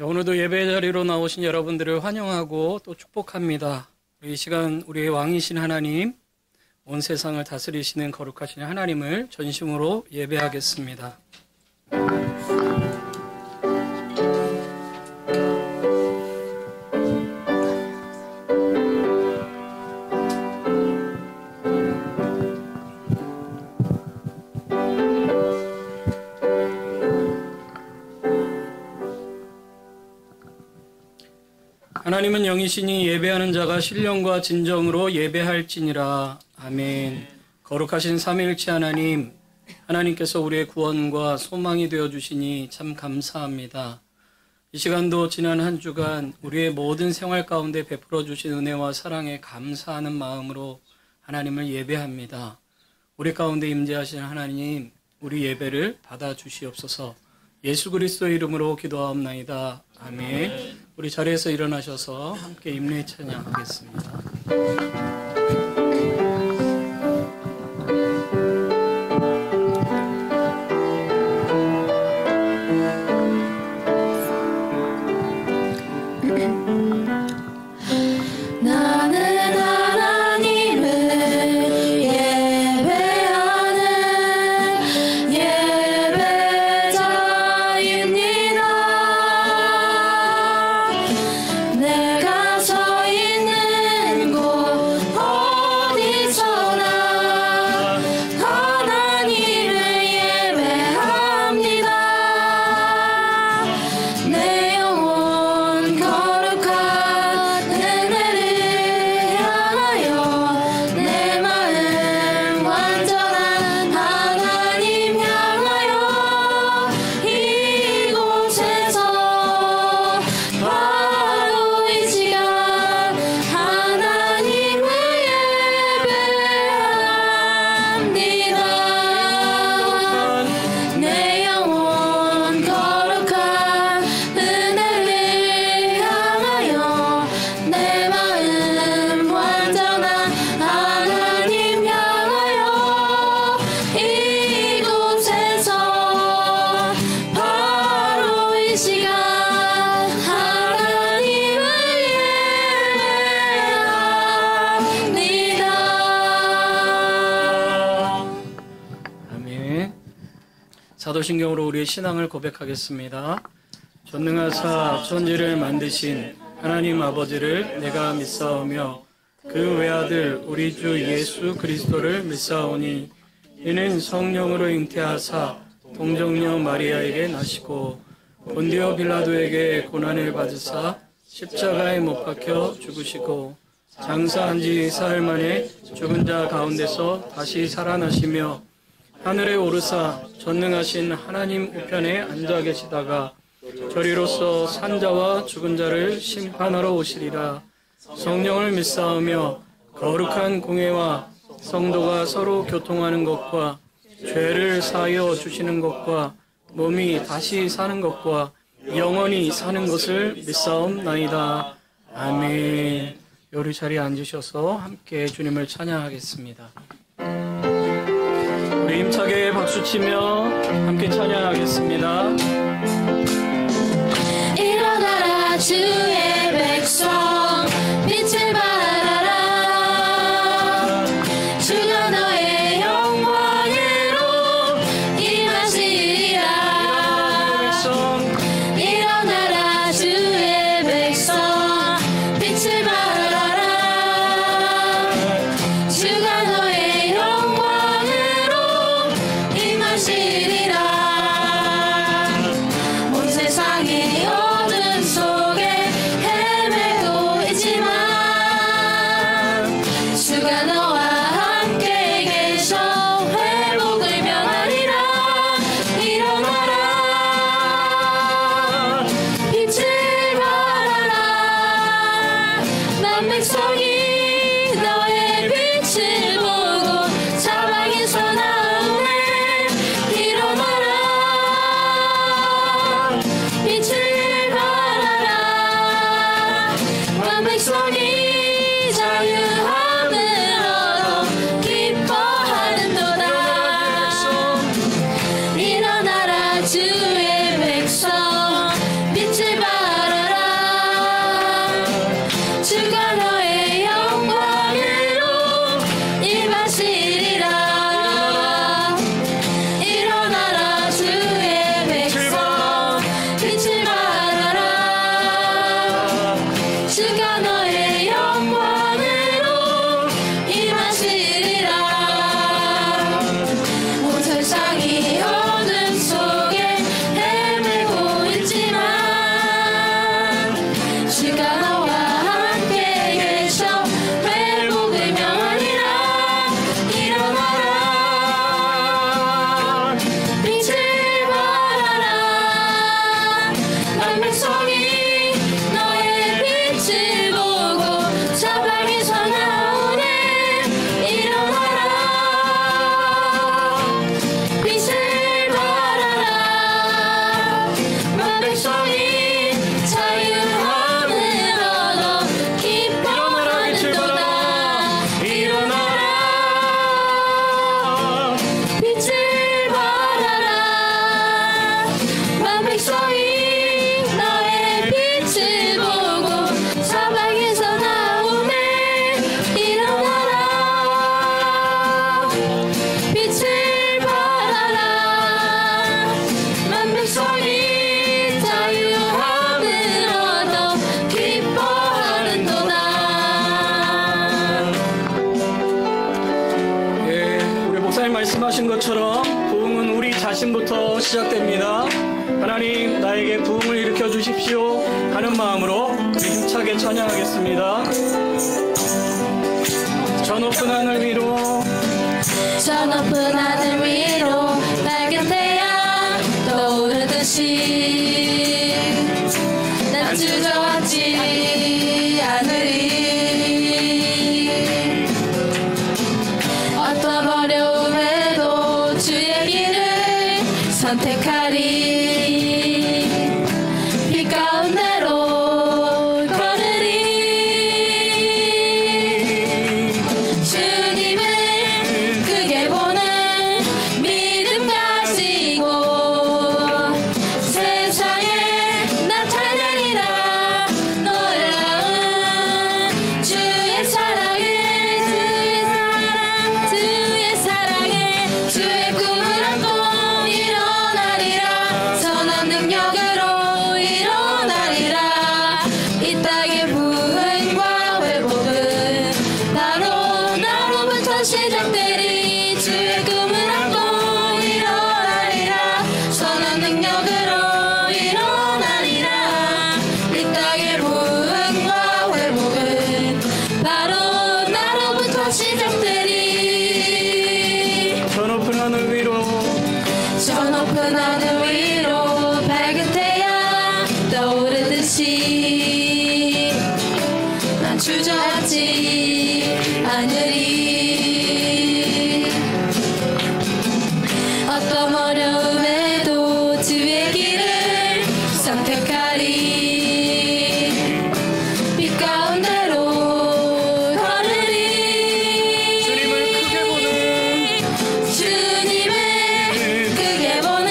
오늘도 예배 자리로 나오신 여러분들을 환영하고 또 축복합니다. 이 시간 우리의 왕이신 하나님, 온 세상을 다스리시는 거룩하신 하나님을 전심으로 예배하겠습니다. 하나님은 영이시니 예배하는 자가 신령과 진정으로 예배할지니라. 아멘. 거룩하신 삼위일체 하나님, 하나님께서 우리의 구원과 소망이 되어주시니 참 감사합니다. 이 시간도 지난 한 주간 우리의 모든 생활 가운데 베풀어 주신 은혜와 사랑에 감사하는 마음으로 하나님을 예배합니다. 우리 가운데 임재하신 하나님, 우리 예배를 받아주시옵소서. 예수 그리스도의 이름으로 기도하옵나이다. 아멘. 우리 자리에서 일어나셔서 함께 임례 찬양하겠습니다. 사도신경으로 우리의 신앙을 고백하겠습니다. 전능하사 천지를 만드신 하나님 아버지를 내가 믿사오며 그 외아들 우리 주 예수 그리스도를 믿사오니 이는 성령으로 잉태하사 동정녀 마리아에게 나시고 본디오 빌라도에게 고난을 받으사 십자가에 못 박혀 죽으시고 장사한 지 사흘 만에 죽은 자 가운데서 다시 살아나시며 하늘에 오르사 전능하신 하나님 우편에 앉아 계시다가 저리로서 산자와 죽은 자를 심판하러 오시리라. 성령을 믿사오며 거룩한 공회와 성도가 서로 교통하는 것과 죄를 사하여 주시는 것과 몸이 다시 사는 것과 영원히 사는 것을 믿사옵나이다. 아멘. 우리 자리에 앉으셔서 함께 주님을 찬양하겠습니다. 우리 힘차게 박수치며 함께 찬양하겠습니다. 일어나라 주의 백성 빛을 발하라. 주가 너의 영광으로 임하시리라. 일어나라 주의 백성 빛을 발하라. 주가 너의 영광으로 임하시리라. 온 세상의 어둠 속에 시작됩니다. 하나님 나에게 부흥을 일으켜 주십시오 하는 마음으로 우리 힘차게 찬양하겠습니다. 저 높은 하늘 위로 저 높은 하늘 위로 밝은 태양 떠오르듯이 난 주저앉지 않으리. 어떤 어려움에도 주의 길을 선택하리. 빛 가운데로 걸으리. 주님을 크게 보는 믿음 가지고 세상에 나타내리라. 놀라운 주의 사랑에 주의 사랑에 주의 꿈을 안고 일어나리라. 선한 능력으로 일어나리라. 이 땅의 부흥과 회복은 나로부터 시작되리. 주의 꿈을 안고 일어나리라. 선한 능력으로 일어나리라. 이 땅의 부흥과 회복은 나로부터 시작되리. 저 높은 하늘 위로 저 높은 하늘 위로 밝은 태양 떠오르듯이 난 주저앉지 않으리. 어떤 어려움에도 주의 길을 선택하리. 빛 가운데로 걸으리. 주님을 크게 보는 주님을 크게 보는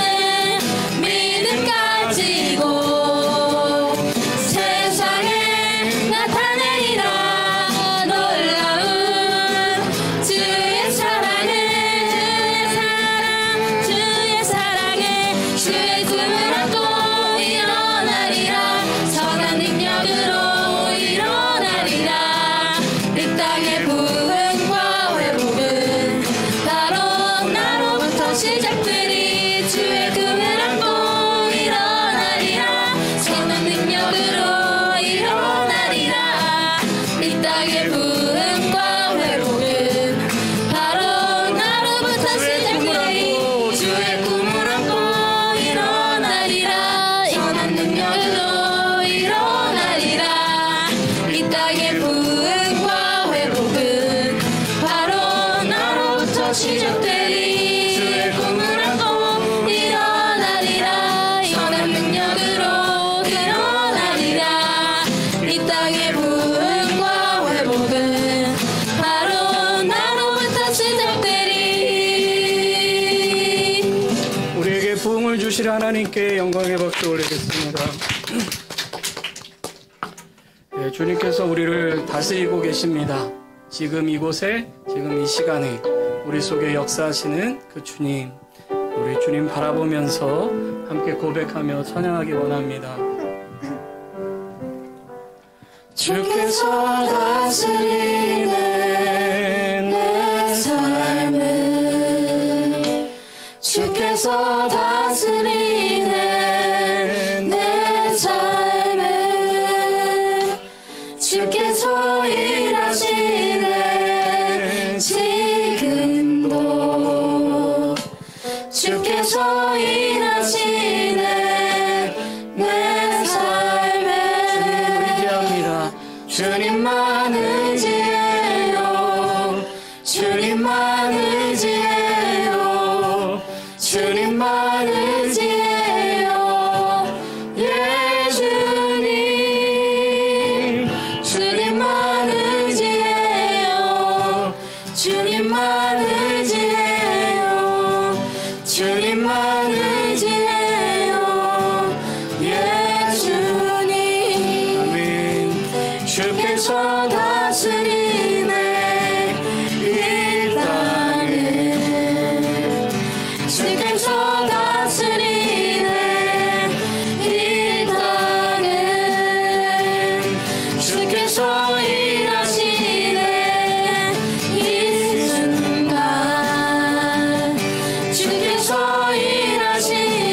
믿음 가지고 세상에 나타내리라. 놀라운 주의 사랑을 주의 사랑에 주의 꿈을 안고 일어나리라. 선한 능력으로 일어나리라. 이 땅의 부흥과 회복은 나로부터 시작되리. 주의 꿈을 안고 일어나리라. 선한 능력으로 일어나리라. 이 땅의 부흥과 회복은 나로부터 시작되리. 주의 꿈을 안고 일어나리라. 선한 능력으로 일어나리라. 이 땅의 부흥과 회복은 나로부터 시작되리. 주의 꿈을 안고 일어나리라. 선한 능력으로 일어나리라. 이 땅의 부흥과 회복은 나로부터 시작되리. 우리에게 부흥을 주실 하나님께 영광의 박수 올리겠습니다. 네, 주님께서 우리를 다스리고 계십니다. 지금 이곳에, 지금 이 시간에 우리 속에 역사하시는 그 주님, 우리 주님 바라보면서 함께 고백하며 찬양하기 원합니다. 주께서 다스리는 내 삶을, 주께서 다스리는 내 삶을, 주께서 일하시는 지금도, 주께서 일하시는 내 삶을 주님만 의지해요. 주님만 의지해요. 주님만 의지해요. 예 주님, 주님만 의지해요. 주님만 의지해요. 주님만 의지해요. 예 주님. 아멘. 주께서 다스리네 이 땅을, 주께서 다스리네 이 땅을, 주께서 일하시네 이 순간, 주께서 일하시네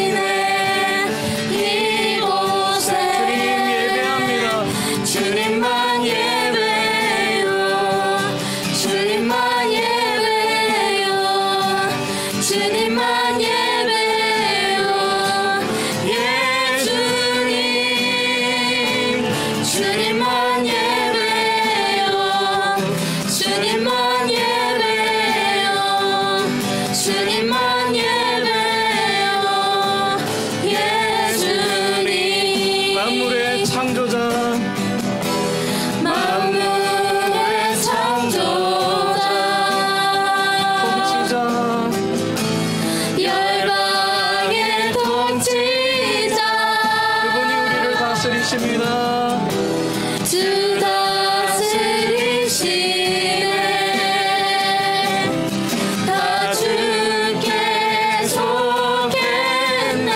창조자 만물의 창조자 통치자 열방의 통치자 그분이 우리를 다스리십니다. 주 다스리시네 다 주께 속했네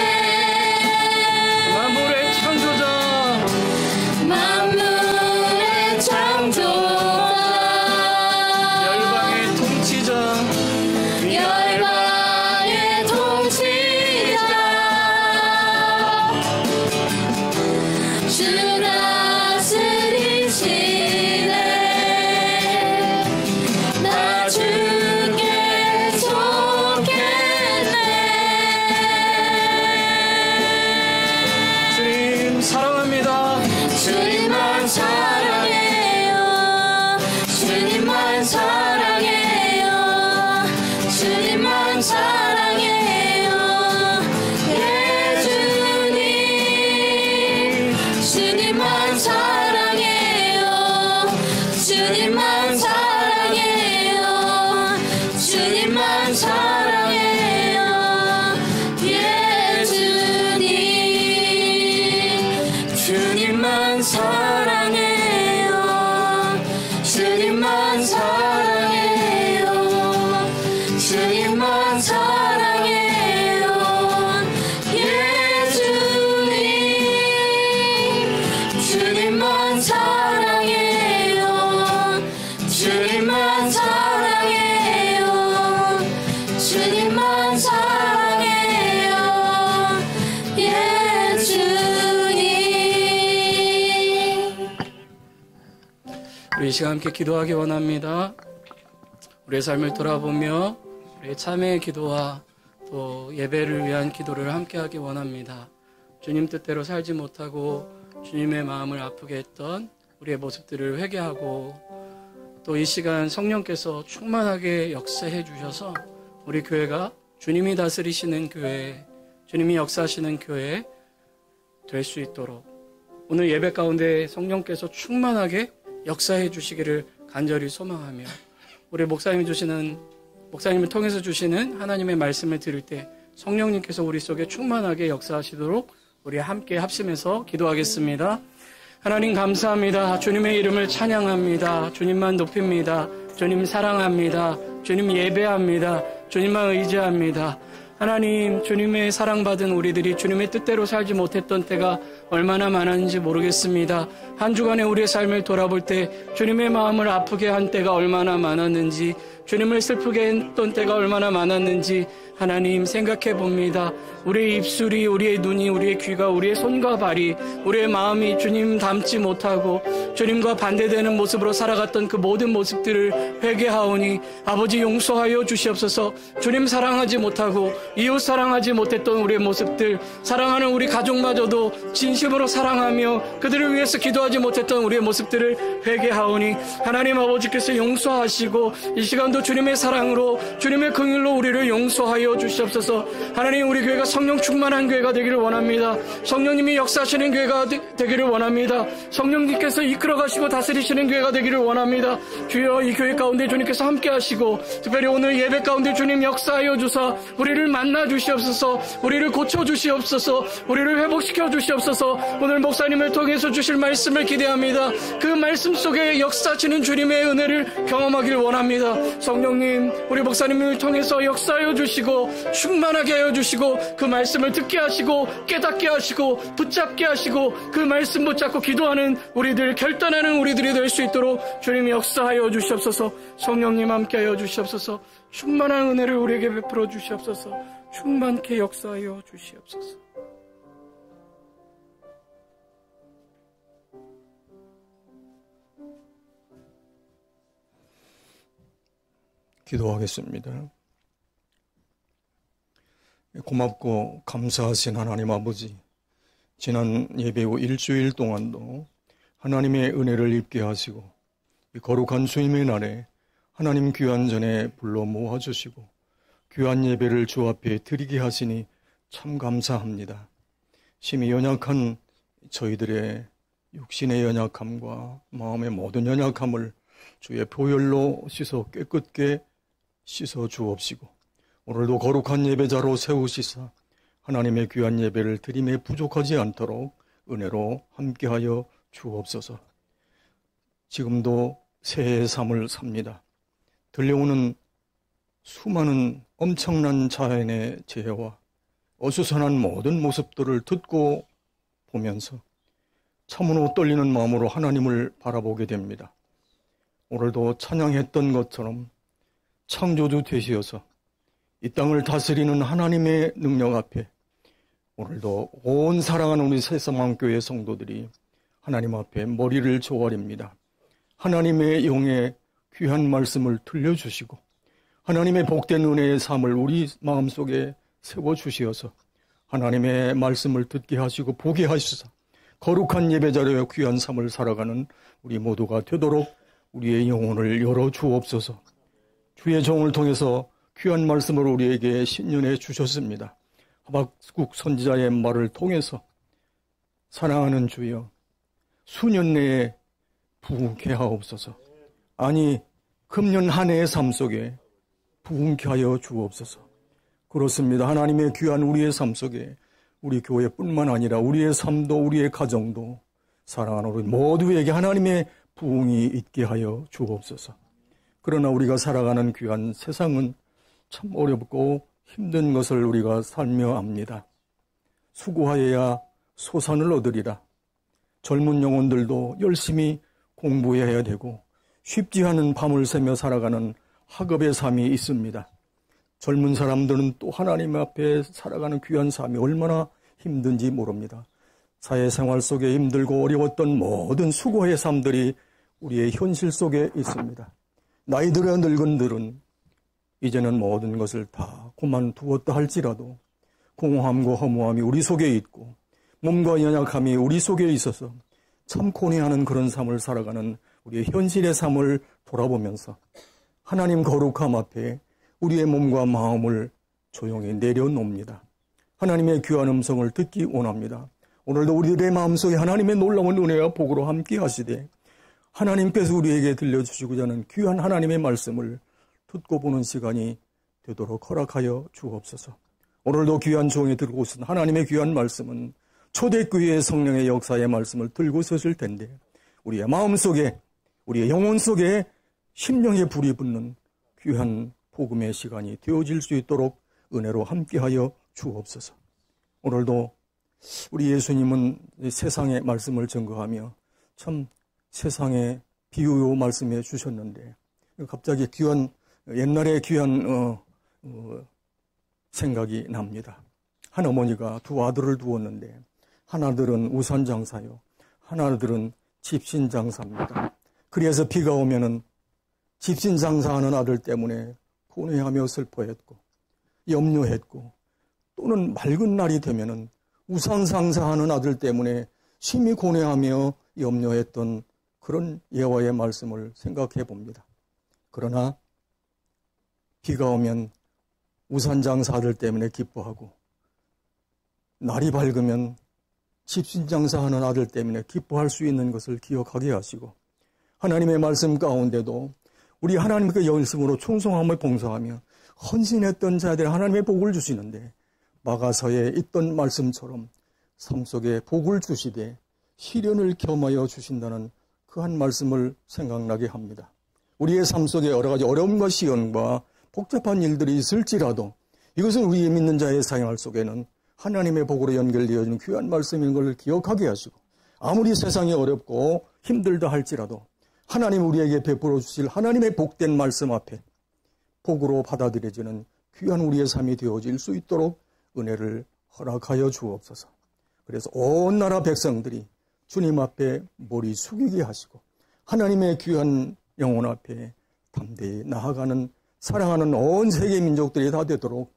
만물의 창조자 만물의 창조자 열방의 통치자 열방의 통치자 주 다스리시네 나 주께 속했네 주님 사랑합니다. 주님만 사랑해요 주님만 사랑해요 주님만 사랑해요 예 주님 주님만 사랑해요 주님만 사랑해요 주님만 사랑해요 예 주님 주님만 사랑해요 주님만 사랑해요 주님만 사랑해요 예 주님 주님만 사랑해요 주님만 사랑해요 주님만 사랑해요 예 주님 우리 이 시간 함께 기도하기 원합니다. 우리의 삶을 돌아보며 우리의 참회의 기도와 또 예배를 위한 기도를 함께 하기 원합니다. 주님 뜻대로 살지 못하고 주님의 마음을 아프게 했던 우리의 모습들을 회개하고 또 이 시간 성령께서 충만하게 역사해 주셔서 우리 교회가 주님이 다스리시는 교회, 주님이 역사하시는 교회 될 수 있도록 오늘 예배 가운데 성령께서 충만하게 역사해 주시기를 간절히 소망하며 우리 목사님을 통해서 주시는 하나님의 말씀을 들을 때 성령님께서 우리 속에 충만하게 역사하시도록 우리 함께 합심해서 기도하겠습니다. 하나님 감사합니다. 주님의 이름을 찬양합니다. 주님만 높입니다. 주님 사랑합니다. 주님 예배합니다. 주님만 의지합니다. 하나님, 주님의 사랑받은 우리들이 주님의 뜻대로 살지 못했던 때가 얼마나 많았는지 모르겠습니다. 한 주간의 우리의 삶을 돌아볼 때 주님의 마음을 아프게 한 때가 얼마나 많았는지, 주님을 슬프게 했던 때가 얼마나 많았는지 하나님 생각해 봅니다. 우리의 입술이, 우리의 눈이, 우리의 귀가, 우리의 손과 발이, 우리의 마음이 주님 닮지 못하고 주님과 반대되는 모습으로 살아갔던 그 모든 모습들을 회개하오니 아버지 용서하여 주시옵소서. 주님 사랑하지 못하고 이웃 사랑하지 못했던 우리의 모습들, 사랑하는 우리 가족마저도 진심으로 사랑하며 그들을 위해서 기도하지 못했던 우리의 모습들을 회개하오니 하나님 아버지께서 용서하시고 이 시간도 주님의 사랑으로 주님의 긍휼로 우리를 용서하여 주시옵소서. 하나님, 우리 교회가 성령 충만한 교회가 되기를 원합니다. 성령님이 역사하시는 교회가 되기를 원합니다. 성령님께서 이끌어가시고 다스리시는 교회가 되기를 원합니다. 주여, 이 교회 가운데 주님께서 함께 하시고 특별히 오늘 예배 가운데 주님 역사하여 주사 우리를 만나 주시옵소서. 우리를 고쳐 주시옵소서. 우리를 회복시켜 주시옵소서. 오늘 목사님을 통해서 주실 말씀을 기대합니다. 그 말씀 속에 역사하시는 주님의 은혜를 경험하길 원합니다. 성령님, 우리 목사님을 통해서 역사하여 주시고 충만하게 하여 주시고 그 말씀을 듣게 하시고 깨닫게 하시고 붙잡게 하시고 그 말씀 붙잡고 기도하는 우리들, 결단하는 우리들이 될 수 있도록 주님이 역사하여 주시옵소서. 성령님 함께하여 주시옵소서. 충만한 은혜를 우리에게 베풀어 주시옵소서. 충만케 역사하여 주시옵소서. 기도하겠습니다. 고맙고 감사하신 하나님 아버지, 지난 예배 후 일주일 동안도 하나님의 은혜를 입게 하시고 이 거룩한 주님의 날에 하나님 귀한 전에 불러 모아주시고 귀한 예배를 주 앞에 드리게 하시니 참 감사합니다. 심히 연약한 저희들의 육신의 연약함과 마음의 모든 연약함을 주의 보혈로 씻어 깨끗게 씻어 주옵시고 오늘도 거룩한 예배자로 세우시사 하나님의 귀한 예배를 드림에 부족하지 않도록 은혜로 함께하여 주옵소서. 지금도 새해의 삶을 삽니다. 들려오는 수많은 엄청난 자연의 재해와 어수선한 모든 모습들을 듣고 보면서 참으로 떨리는 마음으로 하나님을 바라보게 됩니다. 오늘도 찬양했던 것처럼 창조주 되시어서 이 땅을 다스리는 하나님의 능력 앞에 오늘도 온 사랑하는 우리 새서망교회 성도들이 하나님 앞에 머리를 조아립니다. 하나님의 영의 귀한 말씀을 들려주시고 하나님의 복된 은혜의 삶을 우리 마음속에 세워주시어서 하나님의 말씀을 듣게 하시고 보게 하시사 거룩한 예배자로의 귀한 삶을 살아가는 우리 모두가 되도록 우리의 영혼을 열어주옵소서. 주의 종을 통해서 귀한 말씀을 우리에게 신년해 주셨습니다. 하박국 선지자의 말을 통해서 사랑하는 주여 수년 내에 부흥케 하옵소서. 아니 금년 한 해의 삶 속에 부흥케 하여 주옵소서. 그렇습니다. 하나님의 귀한 우리의 삶 속에 우리 교회뿐만 아니라 우리의 삶도 우리의 가정도 사랑하는 우리 모두에게 하나님의 부흥이 있게 하여 주옵소서. 그러나 우리가 살아가는 귀한 세상은 참 어렵고 힘든 것을 우리가 살며 압니다. 수고하여야 소산을 얻으리라. 젊은 영혼들도 열심히 공부해야 되고 쉽지 않은 밤을 새며 살아가는 학업의 삶이 있습니다. 젊은 사람들은 또 하나님 앞에 살아가는 귀한 삶이 얼마나 힘든지 모릅니다. 사회생활 속에 힘들고 어려웠던 모든 수고의 삶들이 우리의 현실 속에 있습니다. 나이 들어 늙은들은 이제는 모든 것을 다 그만두었다 할지라도 공허함과 허무함이 우리 속에 있고 몸과 연약함이 우리 속에 있어서 참 고뇌하는 그런 삶을 살아가는 우리의 현실의 삶을 돌아보면서 하나님 거룩함 앞에 우리의 몸과 마음을 조용히 내려놓습니다. 하나님의 귀한 음성을 듣기 원합니다. 오늘도 우리들의 마음속에 하나님의 놀라운 은혜와 복으로 함께 하시되 하나님께서 우리에게 들려주시고자 하는 귀한 하나님의 말씀을 듣고 보는 시간이 되도록 허락하여 주옵소서. 오늘도 귀한 종이 들고 오신 하나님의 귀한 말씀은 초대교회의 성령의 역사의 말씀을 들고 서실 텐데 우리의 마음속에 우리의 영혼 속에 심령의 불이 붙는 귀한 복음의 시간이 되어질 수 있도록 은혜로 함께하여 주옵소서. 오늘도 우리 예수님은 세상의 말씀을 증거하며 참 세상의 비유 말씀해 주셨는데 갑자기 귀한 옛날에 귀한 생각이 납니다. 한 어머니가 두 아들을 두었는데 하나들은 우산 장사요, 하나들은 집신 장사입니다. 그래서 비가 오면은 집신 장사하는 아들 때문에 고뇌하며 슬퍼했고 염려했고 또는 맑은 날이 되면은 우산 장사하는 아들 때문에 심히 고뇌하며 염려했던 그런 예화의 말씀을 생각해 봅니다. 그러나 비가 오면 우산 장사 아들 때문에 기뻐하고 날이 밝으면 집신 장사하는 아들 때문에 기뻐할 수 있는 것을 기억하게 하시고 하나님의 말씀 가운데도 우리 하나님께 열심으로 충성함을 봉사하며 헌신했던 자들이 하나님의 복을 주시는데 마가서에 있던 말씀처럼 삶 속에 복을 주시되 시련을 겸하여 주신다는 그 한 말씀을 생각나게 합니다. 우리의 삶 속에 여러 가지 어려움과 시련과 복잡한 일들이 있을지라도 이것은 우리의 믿는 자의 생활 속에는 하나님의 복으로 연결되어지는 귀한 말씀인 것을 기억하게 하시고 아무리 세상이 어렵고 힘들다 할지라도 하나님 우리에게 베풀어 주실 하나님의 복된 말씀 앞에 복으로 받아들여지는 귀한 우리의 삶이 되어질 수 있도록 은혜를 허락하여 주옵소서. 그래서 온 나라 백성들이 주님 앞에 머리 숙이게 하시고 하나님의 귀한 영혼 앞에 담대히 나아가는 사랑하는 온 세계 민족들이 다 되도록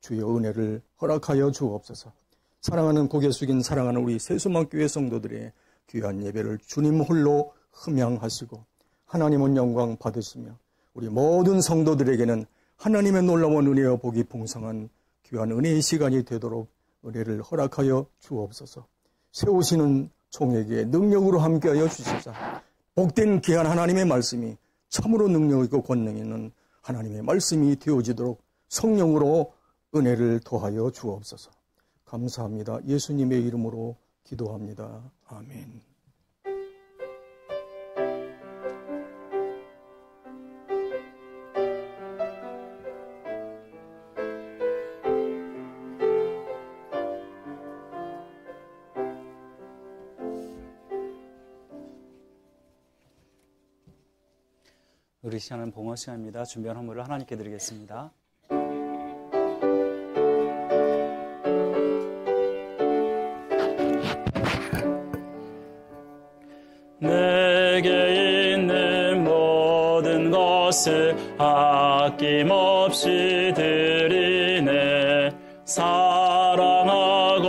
주의 은혜를 허락하여 주옵소서. 사랑하는 고개 숙인 사랑하는 우리 세수만교회 성도들의 귀한 예배를 주님 홀로 흠양하시고 하나님은 영광 받으시며 우리 모든 성도들에게는 하나님의 놀라운 은혜와 복이 풍성한 귀한 은혜의 시간이 되도록 은혜를 허락하여 주옵소서. 세우시는 총회기에 능력으로 함께하여 주시자. 복된 귀한 하나님의 말씀이 참으로 능력 있고 권능 있는 하나님의 말씀이 되어지도록 성령으로 은혜를 더하여 주옵소서. 감사합니다. 예수님의 이름으로 기도합니다. 아멘. 우리 시간은 봉헌 시간입니다. 준비한 헌물을 하나님께 드리겠습니다. 내게 있는 모든 것을 아낌없이 드리네. 사랑하고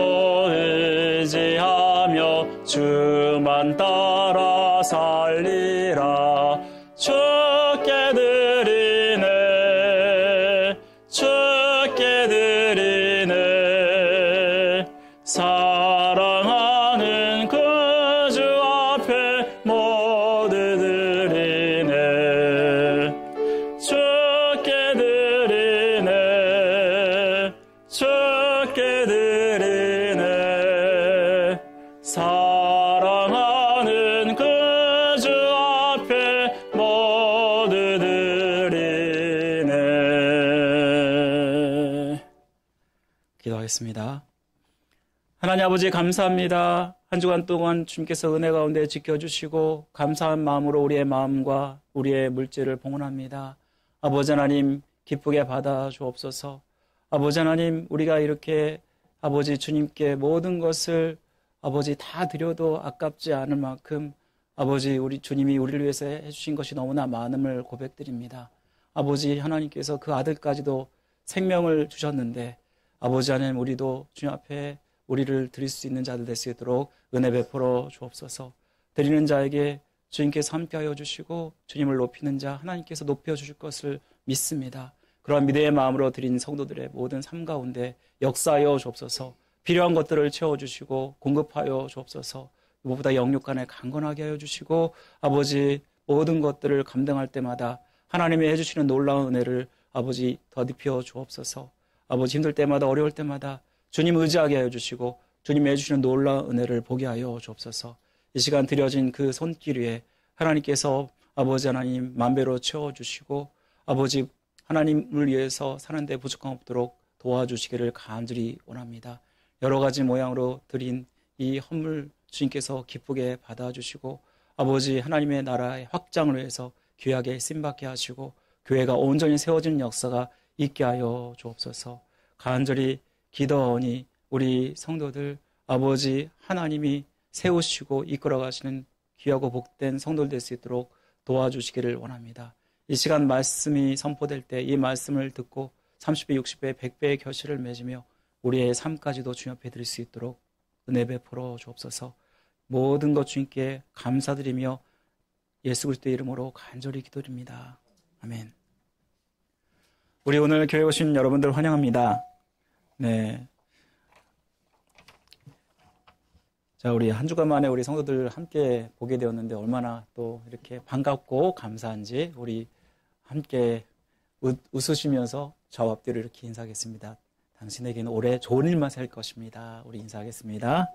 의지하며 주만 따라 살리라. 주께 드리네, 주께 드리네. 사랑하는 그 주 앞에 모두 드리네. 주께 드리네, 주께 드리네. 사랑하는 그 주 앞에 모두 드리네. 기도하겠습니다. 하나님 아버지 감사합니다. 한 주간 동안 주님께서 은혜 가운데 지켜주시고 감사한 마음으로 우리의 마음과 우리의 물질을 봉헌합니다. 아버지 하나님 기쁘게 받아 주옵소서. 아버지 하나님 우리가 이렇게 아버지 주님께 모든 것을 아버지 다 드려도 아깝지 않을 만큼 아버지 우리 주님이 우리를 위해서 해주신 것이 너무나 많음을 고백드립니다. 아버지 하나님께서 그 아들까지도 생명을 주셨는데 아버지 하나님 우리도 주님 앞에 우리를 드릴 수 있는 자들 될 수 있도록 은혜 베풀어 주옵소서. 드리는 자에게 주님께서 함께하여 주시고 주님을 높이는 자 하나님께서 높여주실 것을 믿습니다. 그러한 믿음의 마음으로 드린 성도들의 모든 삶 가운데 역사하여 주옵소서. 필요한 것들을 채워주시고 공급하여 주옵소서. 무엇보다 영육 간에 강건하게 하여 주시고 아버지 모든 것들을 감당할 때마다 하나님이 해주시는 놀라운 은혜를 아버지 더딥혀 주옵소서. 아버지 힘들 때마다 어려울 때마다 주님 의지하게 하여 주시고 주님이 해주시는 놀라운 은혜를 보게 하여 주옵소서. 이 시간 드려진 그 손길 위에 하나님께서 아버지 하나님 만배로 채워주시고 아버지 하나님을 위해서 사는데 부족함 없도록 도와주시기를 간절히 원합니다. 여러 가지 모양으로 드린 이 헌물 주님께서 기쁘게 받아주시고 아버지 하나님의 나라의 확장을 위해서 귀하게 쓰임받게 하시고 교회가 온전히 세워지는 역사가 있게 하여 주옵소서. 간절히 기도하오니 우리 성도들 아버지 하나님이 세우시고 이끌어 가시는 귀하고 복된 성도들 될 수 있도록 도와주시기를 원합니다. 이 시간 말씀이 선포될 때 이 말씀을 듣고 30배, 60배, 100배의 결실을 맺으며 우리의 삶까지도 주님 앞에 드릴 수 있도록 은혜 베풀어 주옵소서. 모든 것 주님께 감사드리며 예수 그리스도의 이름으로 간절히 기도드립니다. 아멘. 우리 오늘 교회 오신 여러분들 환영합니다. 네. 자, 우리 한 주간 만에 우리 성도들 함께 보게 되었는데 얼마나 또 이렇게 반갑고 감사한지 우리 함께 웃으시면서 저와 앞뒤로 이렇게 인사하겠습니다. 당신에게는 올해 좋은 일만 생길 것입니다. 우리 인사하겠습니다.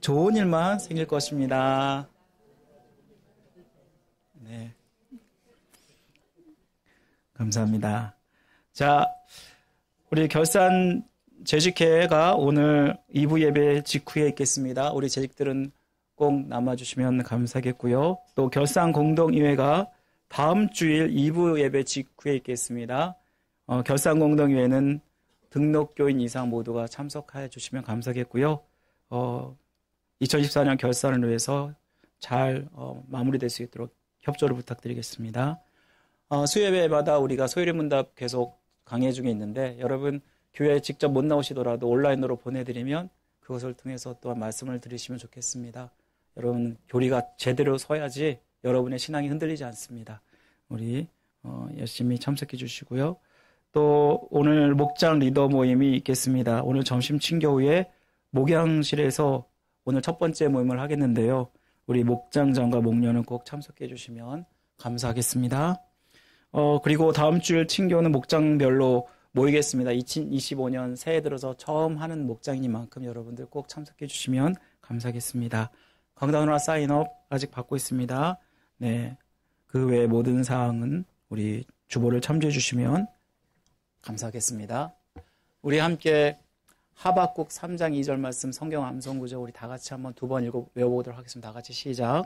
좋은 일만 생길 것입니다. 네. 감사합니다. 자, 우리 결산 재직회가 오늘 2부 예배 직후에 있겠습니다. 우리 재직들은 꼭 남아주시면 감사하겠고요. 또 결산 공동의회가 다음 주일 2부 예배 직후에 있겠습니다. 결산 공동의회는 등록교인 이상 모두가 참석해 주시면 감사하겠고요. 2024년 결산을 위해서 잘 마무리될 수 있도록 협조를 부탁드리겠습니다. 수요예배마다 우리가 소요리 문답 계속 강의 중에 있는데 여러분 교회에 직접 못 나오시더라도 온라인으로 보내드리면 그것을 통해서 또한 말씀을 들으시면 좋겠습니다. 여러분 교리가 제대로 서야지 여러분의 신앙이 흔들리지 않습니다. 우리 열심히 참석해 주시고요. 또 오늘 목장 리더 모임이 있겠습니다. 오늘 점심 친교 후에 목양실에서 오늘 첫 번째 모임을 하겠는데요. 우리 목장장과 목녀는 꼭 참석해 주시면 감사하겠습니다. 그리고 다음 주일 친교는 목장별로 모이겠습니다. 2025년 새해 들어서 처음 하는 목장이니만큼 여러분들 꼭 참석해 주시면 감사하겠습니다. 강단우나 사인업 아직 받고 있습니다. 네, 그 외의 모든 사항은 우리 주보를 참조해 주시면 감사하겠습니다. 우리 함께 하박국 3장 2절 말씀 성경 암송구절 우리 다 같이 한번 두 번 외워보도록 하겠습니다. 다 같이 시작.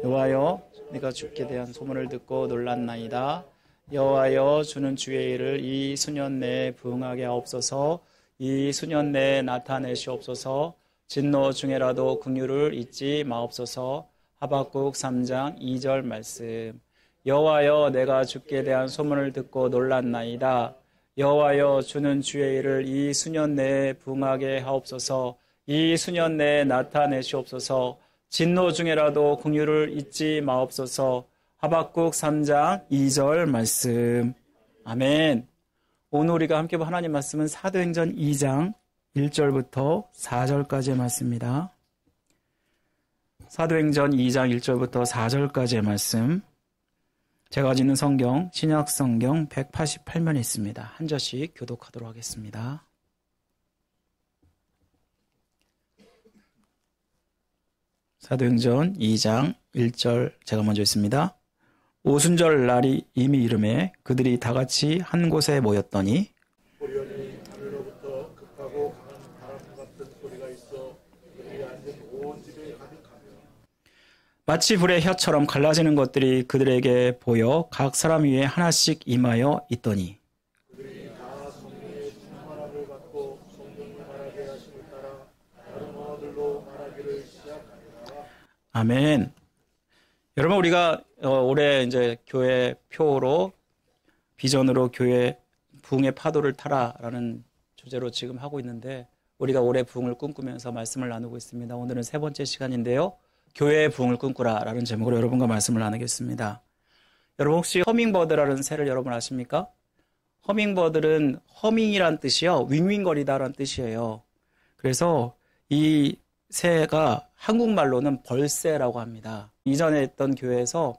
여호와여 내가 주께 대한 소문을 듣고 놀랐나이다. 여호와여 주는 주의 일을 이 수년 내에 부응하게 하옵소서. 이 수년 내에 나타내시옵소서. 진노 중에라도 긍휼을 잊지 마옵소서. 하박국 3장 2절 말씀. 여호와여 내가 주께 대한 소문을 듣고 놀랐나이다. 여호와여 주는 주의 일을 이 수년 내에 부응하게 하옵소서. 이 수년 내에 나타내시옵소서. 진노 중에라도 긍휼을 잊지 마옵소서. 하박국 3장 2절 말씀. 아멘. 오늘 우리가 함께 볼 하나님 말씀은 사도행전 2장 1절부터 4절까지의 말씀입니다. 사도행전 2장 1절부터 4절까지의 말씀. 제가 가지고 있는 성경, 신약 성경 188면에 있습니다. 한 절씩 교독하도록 하겠습니다. 사도행전 2장 1절 제가 먼저 있습니다. 오순절 날이 이미 이르매 그들이 다 같이 한 곳에 모였더니 보리언이 하늘로부터 극하고 강한 바람 같은 소리가 있어 그들이 앉은 온 집에 가득하며 마치 불의 혀처럼 갈라지는 것들이 그들에게 보여 각 사람 위에 하나씩 임하여 있더니 그들이 다 성령의 충만함을 받고 성령이 말하게 하심을 따라 다른 언어들로 말하기를 시작하니라. 아멘. 여러분 우리가 올해 이제 교회 표로 비전으로 교회 부흥의 파도를 타라라는 주제로 지금 하고 있는데 우리가 올해 부흥을 꿈꾸면서 말씀을 나누고 있습니다. 오늘은 세 번째 시간인데요. 교회의 부흥을 꿈꾸라라는 제목으로 여러분과 말씀을 나누겠습니다. 여러분 혹시 허밍버드라는 새를 여러분 아십니까? 허밍버드는 허밍이란 뜻이요. 윙윙거리다라는 뜻이에요. 그래서 이 새가 한국말로는 벌새라고 합니다. 이전에 있던 교회에서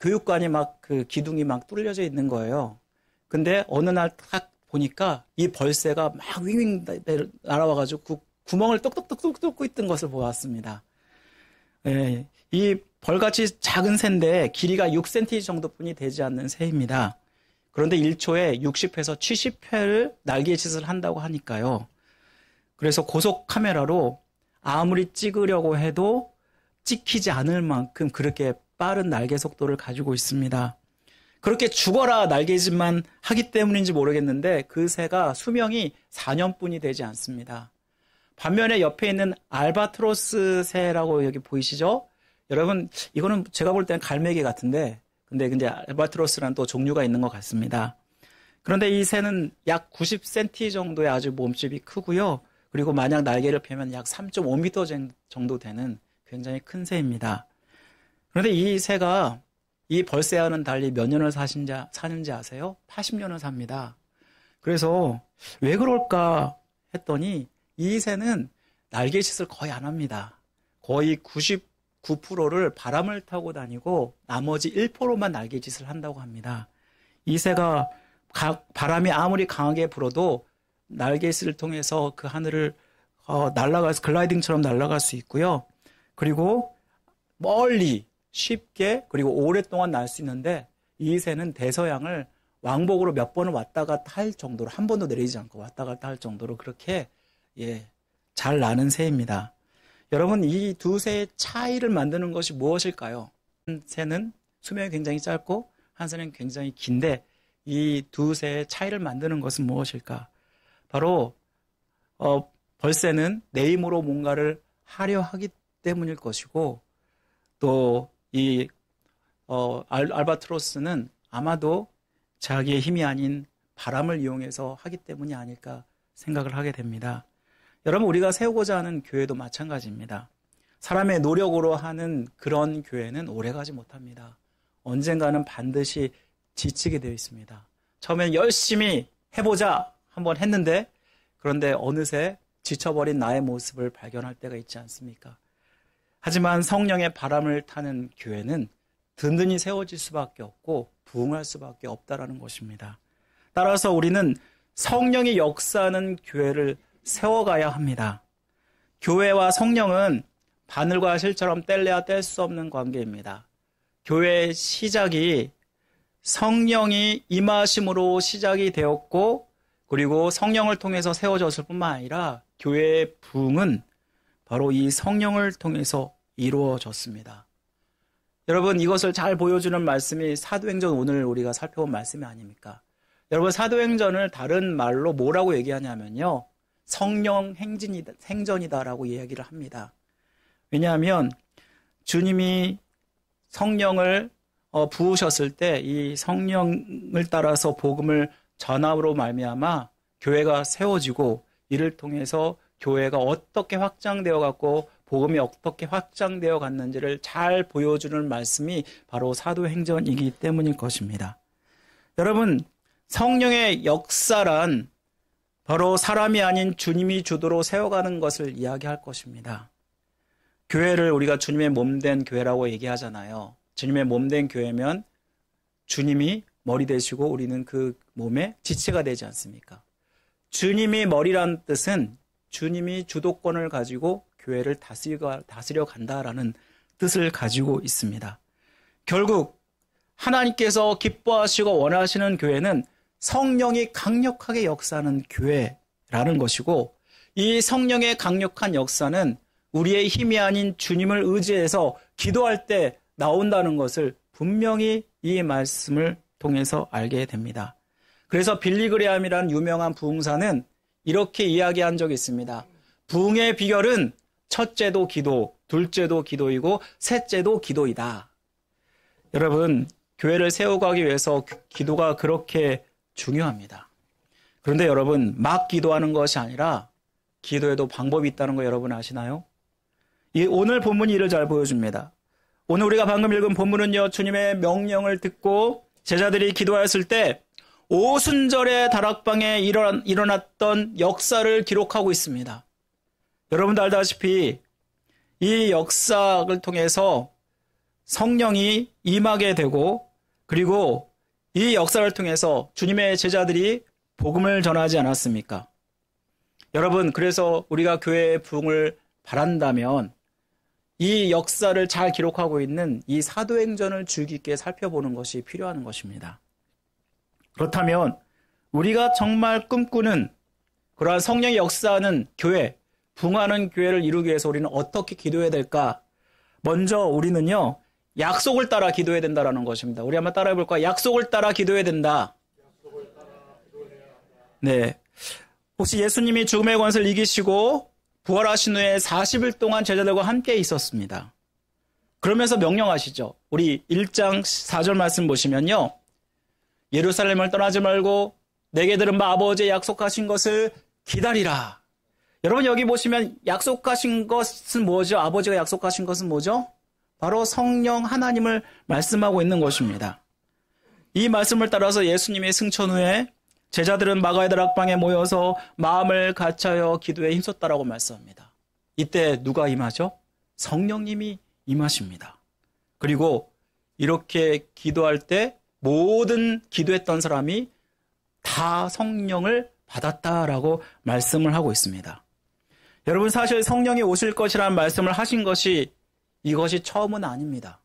교육관이 막 그 기둥이 막 뚫려져 있는 거예요. 근데 어느 날 딱 보니까 이 벌새가 막 윙윙 날아와가지고 그 구멍을 똑똑똑똑 뚫고 있던 것을 보았습니다. 예, 이 벌같이 작은 새인데 길이가 6cm 정도뿐이 되지 않는 새입니다. 그런데 1초에 60회에서 70회를 날개짓을 한다고 하니까요. 그래서 고속 카메라로 아무리 찍으려고 해도 찍히지 않을 만큼 그렇게 빠른 날개 속도를 가지고 있습니다. 그렇게 죽어라 날개짓만 하기 때문인지 모르겠는데 그 새가 수명이 4년뿐이 되지 않습니다. 반면에 옆에 있는 알바트로스 새라고 여기 보이시죠? 여러분 이거는 제가 볼 때는 갈매기 같은데 근데 알바트로스라는 또 종류가 있는 것 같습니다. 그런데 이 새는 약 90cm 정도의 아주 몸집이 크고요. 그리고 만약 날개를 펴면 약 3.5m 정도 되는 굉장히 큰 새입니다. 그런데 이 새가 이 벌새와는 달리 몇 년을 사는지 아세요? 80년을 삽니다. 그래서 왜 그럴까 했더니 이 새는 날개짓을 거의 안 합니다. 거의 99%를 바람을 타고 다니고 나머지 1%만 날개짓을 한다고 합니다. 이 새가 바람이 아무리 강하게 불어도 날개짓을 통해서 그 하늘을 날아가서 글라이딩처럼 날아갈 수 있고요. 그리고 멀리 쉽게 그리고 오랫동안 날 수 있는데 이 새는 대서양을 왕복으로 몇 번을 왔다 갔다 할 정도로 한 번도 내리지 않고 왔다 갔다 할 정도로 그렇게 잘 나는 새입니다. 여러분 이 두 새의 차이를 만드는 것이 무엇일까요? 한 새는 수명이 굉장히 짧고 한 새는 굉장히 긴데 이 두 새의 차이를 만드는 것은 무엇일까? 바로 벌새는 내 힘으로 뭔가를 하려 하기 때문일 것이고 또 이 알바트로스는 아마도 자기의 힘이 아닌 바람을 이용해서 하기 때문이 아닐까 생각을 하게 됩니다. 여러분 우리가 세우고자 하는 교회도 마찬가지입니다. 사람의 노력으로 하는 그런 교회는 오래가지 못합니다. 언젠가는 반드시 지치게 되어 있습니다. 처음엔 열심히 해보자 한번 했는데 그런데 어느새 지쳐버린 나의 모습을 발견할 때가 있지 않습니까? 하지만 성령의 바람을 타는 교회는 든든히 세워질 수밖에 없고 부흥할 수밖에 없다라는 것입니다. 따라서 우리는 성령이 역사하는 교회를 세워가야 합니다. 교회와 성령은 바늘과 실처럼 뗄래야 뗄 수 없는 관계입니다. 교회의 시작이 성령이 임하심으로 시작이 되었고, 그리고 성령을 통해서 세워졌을 뿐만 아니라 교회의 부흥은 바로 이 성령을 통해서 이루어졌습니다. 여러분, 이것을 잘 보여주는 말씀이 사도행전, 오늘 우리가 살펴본 말씀이 아닙니까? 여러분, 사도행전을 다른 말로 뭐라고 얘기하냐면요, 성령 행전이다라고 이야기를 합니다. 왜냐하면 주님이 성령을 부으셨을 때 이 성령을 따라서 복음을 전함으로 말미암아 교회가 세워지고, 이를 통해서 교회가 어떻게 확장되어 갔고 복음이 어떻게 확장되어 갔는지를 잘 보여주는 말씀이 바로 사도행전이기 때문일 것입니다. 여러분, 성령의 역사란 바로 사람이 아닌 주님이 주도로 세워가는 것을 이야기할 것입니다. 교회를 우리가 주님의 몸된 교회라고 얘기하잖아요. 주님의 몸된 교회면 주님이 머리 되시고 우리는 그 몸의 지체가 되지 않습니까? 주님이 머리란 뜻은 주님이 주도권을 가지고 교회를 다스려 간다라는 뜻을 가지고 있습니다. 결국 하나님께서 기뻐하시고 원하시는 교회는 성령이 강력하게 역사하는 교회라는 것이고, 이 성령의 강력한 역사는 우리의 힘이 아닌 주님을 의지해서 기도할 때 나온다는 것을 분명히 이 말씀을 통해서 알게 됩니다. 그래서 빌리그레함이라는 유명한 부흥사는 이렇게 이야기한 적이 있습니다. 부흥의 비결은 첫째도 기도, 둘째도 기도이고 셋째도 기도이다. 여러분, 교회를 세워가기 위해서 기도가 그렇게 중요합니다. 그런데 여러분, 막 기도하는 것이 아니라 기도에도 방법이 있다는 거 여러분 아시나요? 오늘 본문이 이를 잘 보여줍니다. 오늘 우리가 방금 읽은 본문은요, 주님의 명령을 듣고 제자들이 기도하였을 때 오순절의 다락방에 일어났던 역사를 기록하고 있습니다. 여러분도 알다시피 이 역사를 통해서 성령이 임하게 되고, 그리고 이 역사를 통해서 주님의 제자들이 복음을 전하지 않았습니까? 여러분, 그래서 우리가 교회의 부흥을 바란다면 이 역사를 잘 기록하고 있는 이 사도행전을 주의 깊게 살펴보는 것이 필요한 것입니다. 그렇다면 우리가 정말 꿈꾸는 그러한 성령의 역사하는 교회, 부흥하는 교회를 이루기 위해서 우리는 어떻게 기도해야 될까? 먼저 우리는요, 약속을 따라 기도해야 된다는 것입니다. 우리 한번 따라해 볼까요? 약속을 따라 기도해야 된다. 네. 혹시 예수님이 죽음의 권세를 이기시고 부활하신 후에 40일 동안 제자들과 함께 있었습니다. 그러면서 명령하시죠. 우리 1장 4절 말씀 보시면요, 예루살렘을 떠나지 말고 내게 들은 바 아버지의 약속하신 것을 기다리라. 여러분, 여기 보시면 약속하신 것은 뭐죠? 아버지가 약속하신 것은 뭐죠? 바로 성령 하나님을 말씀하고 있는 것입니다. 이 말씀을 따라서 예수님의 승천 후에 제자들은 마가의 다락방에 모여서 마음을 같이하여 기도에 힘썼다라고 말씀합니다. 이때 누가 임하죠? 성령님이 임하십니다. 그리고 이렇게 기도할 때 모든 기도했던 사람이 다 성령을 받았다라고 말씀을 하고 있습니다. 여러분, 사실 성령이 오실 것이라는 말씀을 하신 것이 이것이 처음은 아닙니다.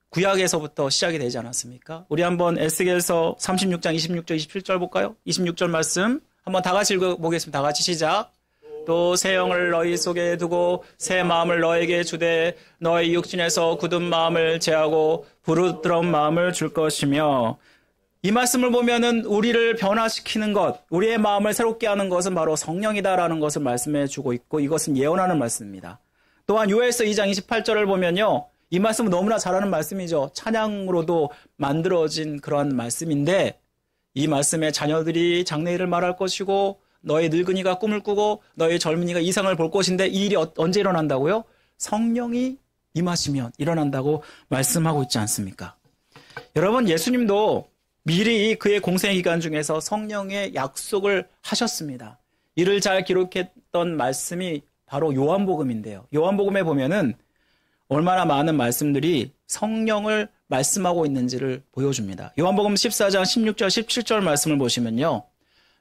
구약에서부터 시작이 되지 않았습니까? 우리 한번 에스겔서 36장 26절 27절 볼까요? 26절 말씀 한번 다 같이 읽어보겠습니다. 다 같이 시작. 또 새 영을 너희 속에 두고 새 마음을 너에게 주되 너희 육신에서 굳은 마음을 제하고 부르드러운 마음을 줄 것이며, 이 말씀을 보면은 우리를 변화시키는 것, 우리의 마음을 새롭게 하는 것은 바로 성령이다라는 것을 말씀해 주고 있고, 이것은 예언하는 말씀입니다. 또한 요엘서 2장 28절을 보면요, 이 말씀은 너무나 잘하는 말씀이죠. 찬양으로도 만들어진 그러한 말씀인데, 이 말씀에 자녀들이 장래일을 말할 것이고 너희 늙은이가 꿈을 꾸고 너희 젊은이가 이상을 볼 것인데, 이 일이 언제 일어난다고요? 성령이 임하시면 일어난다고 말씀하고 있지 않습니까? 여러분, 예수님도 미리 그의 공생 기간 중에서 성령의 약속을 하셨습니다. 이를 잘 기록했던 말씀이 바로 요한복음인데요. 요한복음에 보면은 얼마나 많은 말씀들이 성령을 말씀하고 있는지를 보여줍니다. 요한복음 14장 16절 17절 말씀을 보시면요.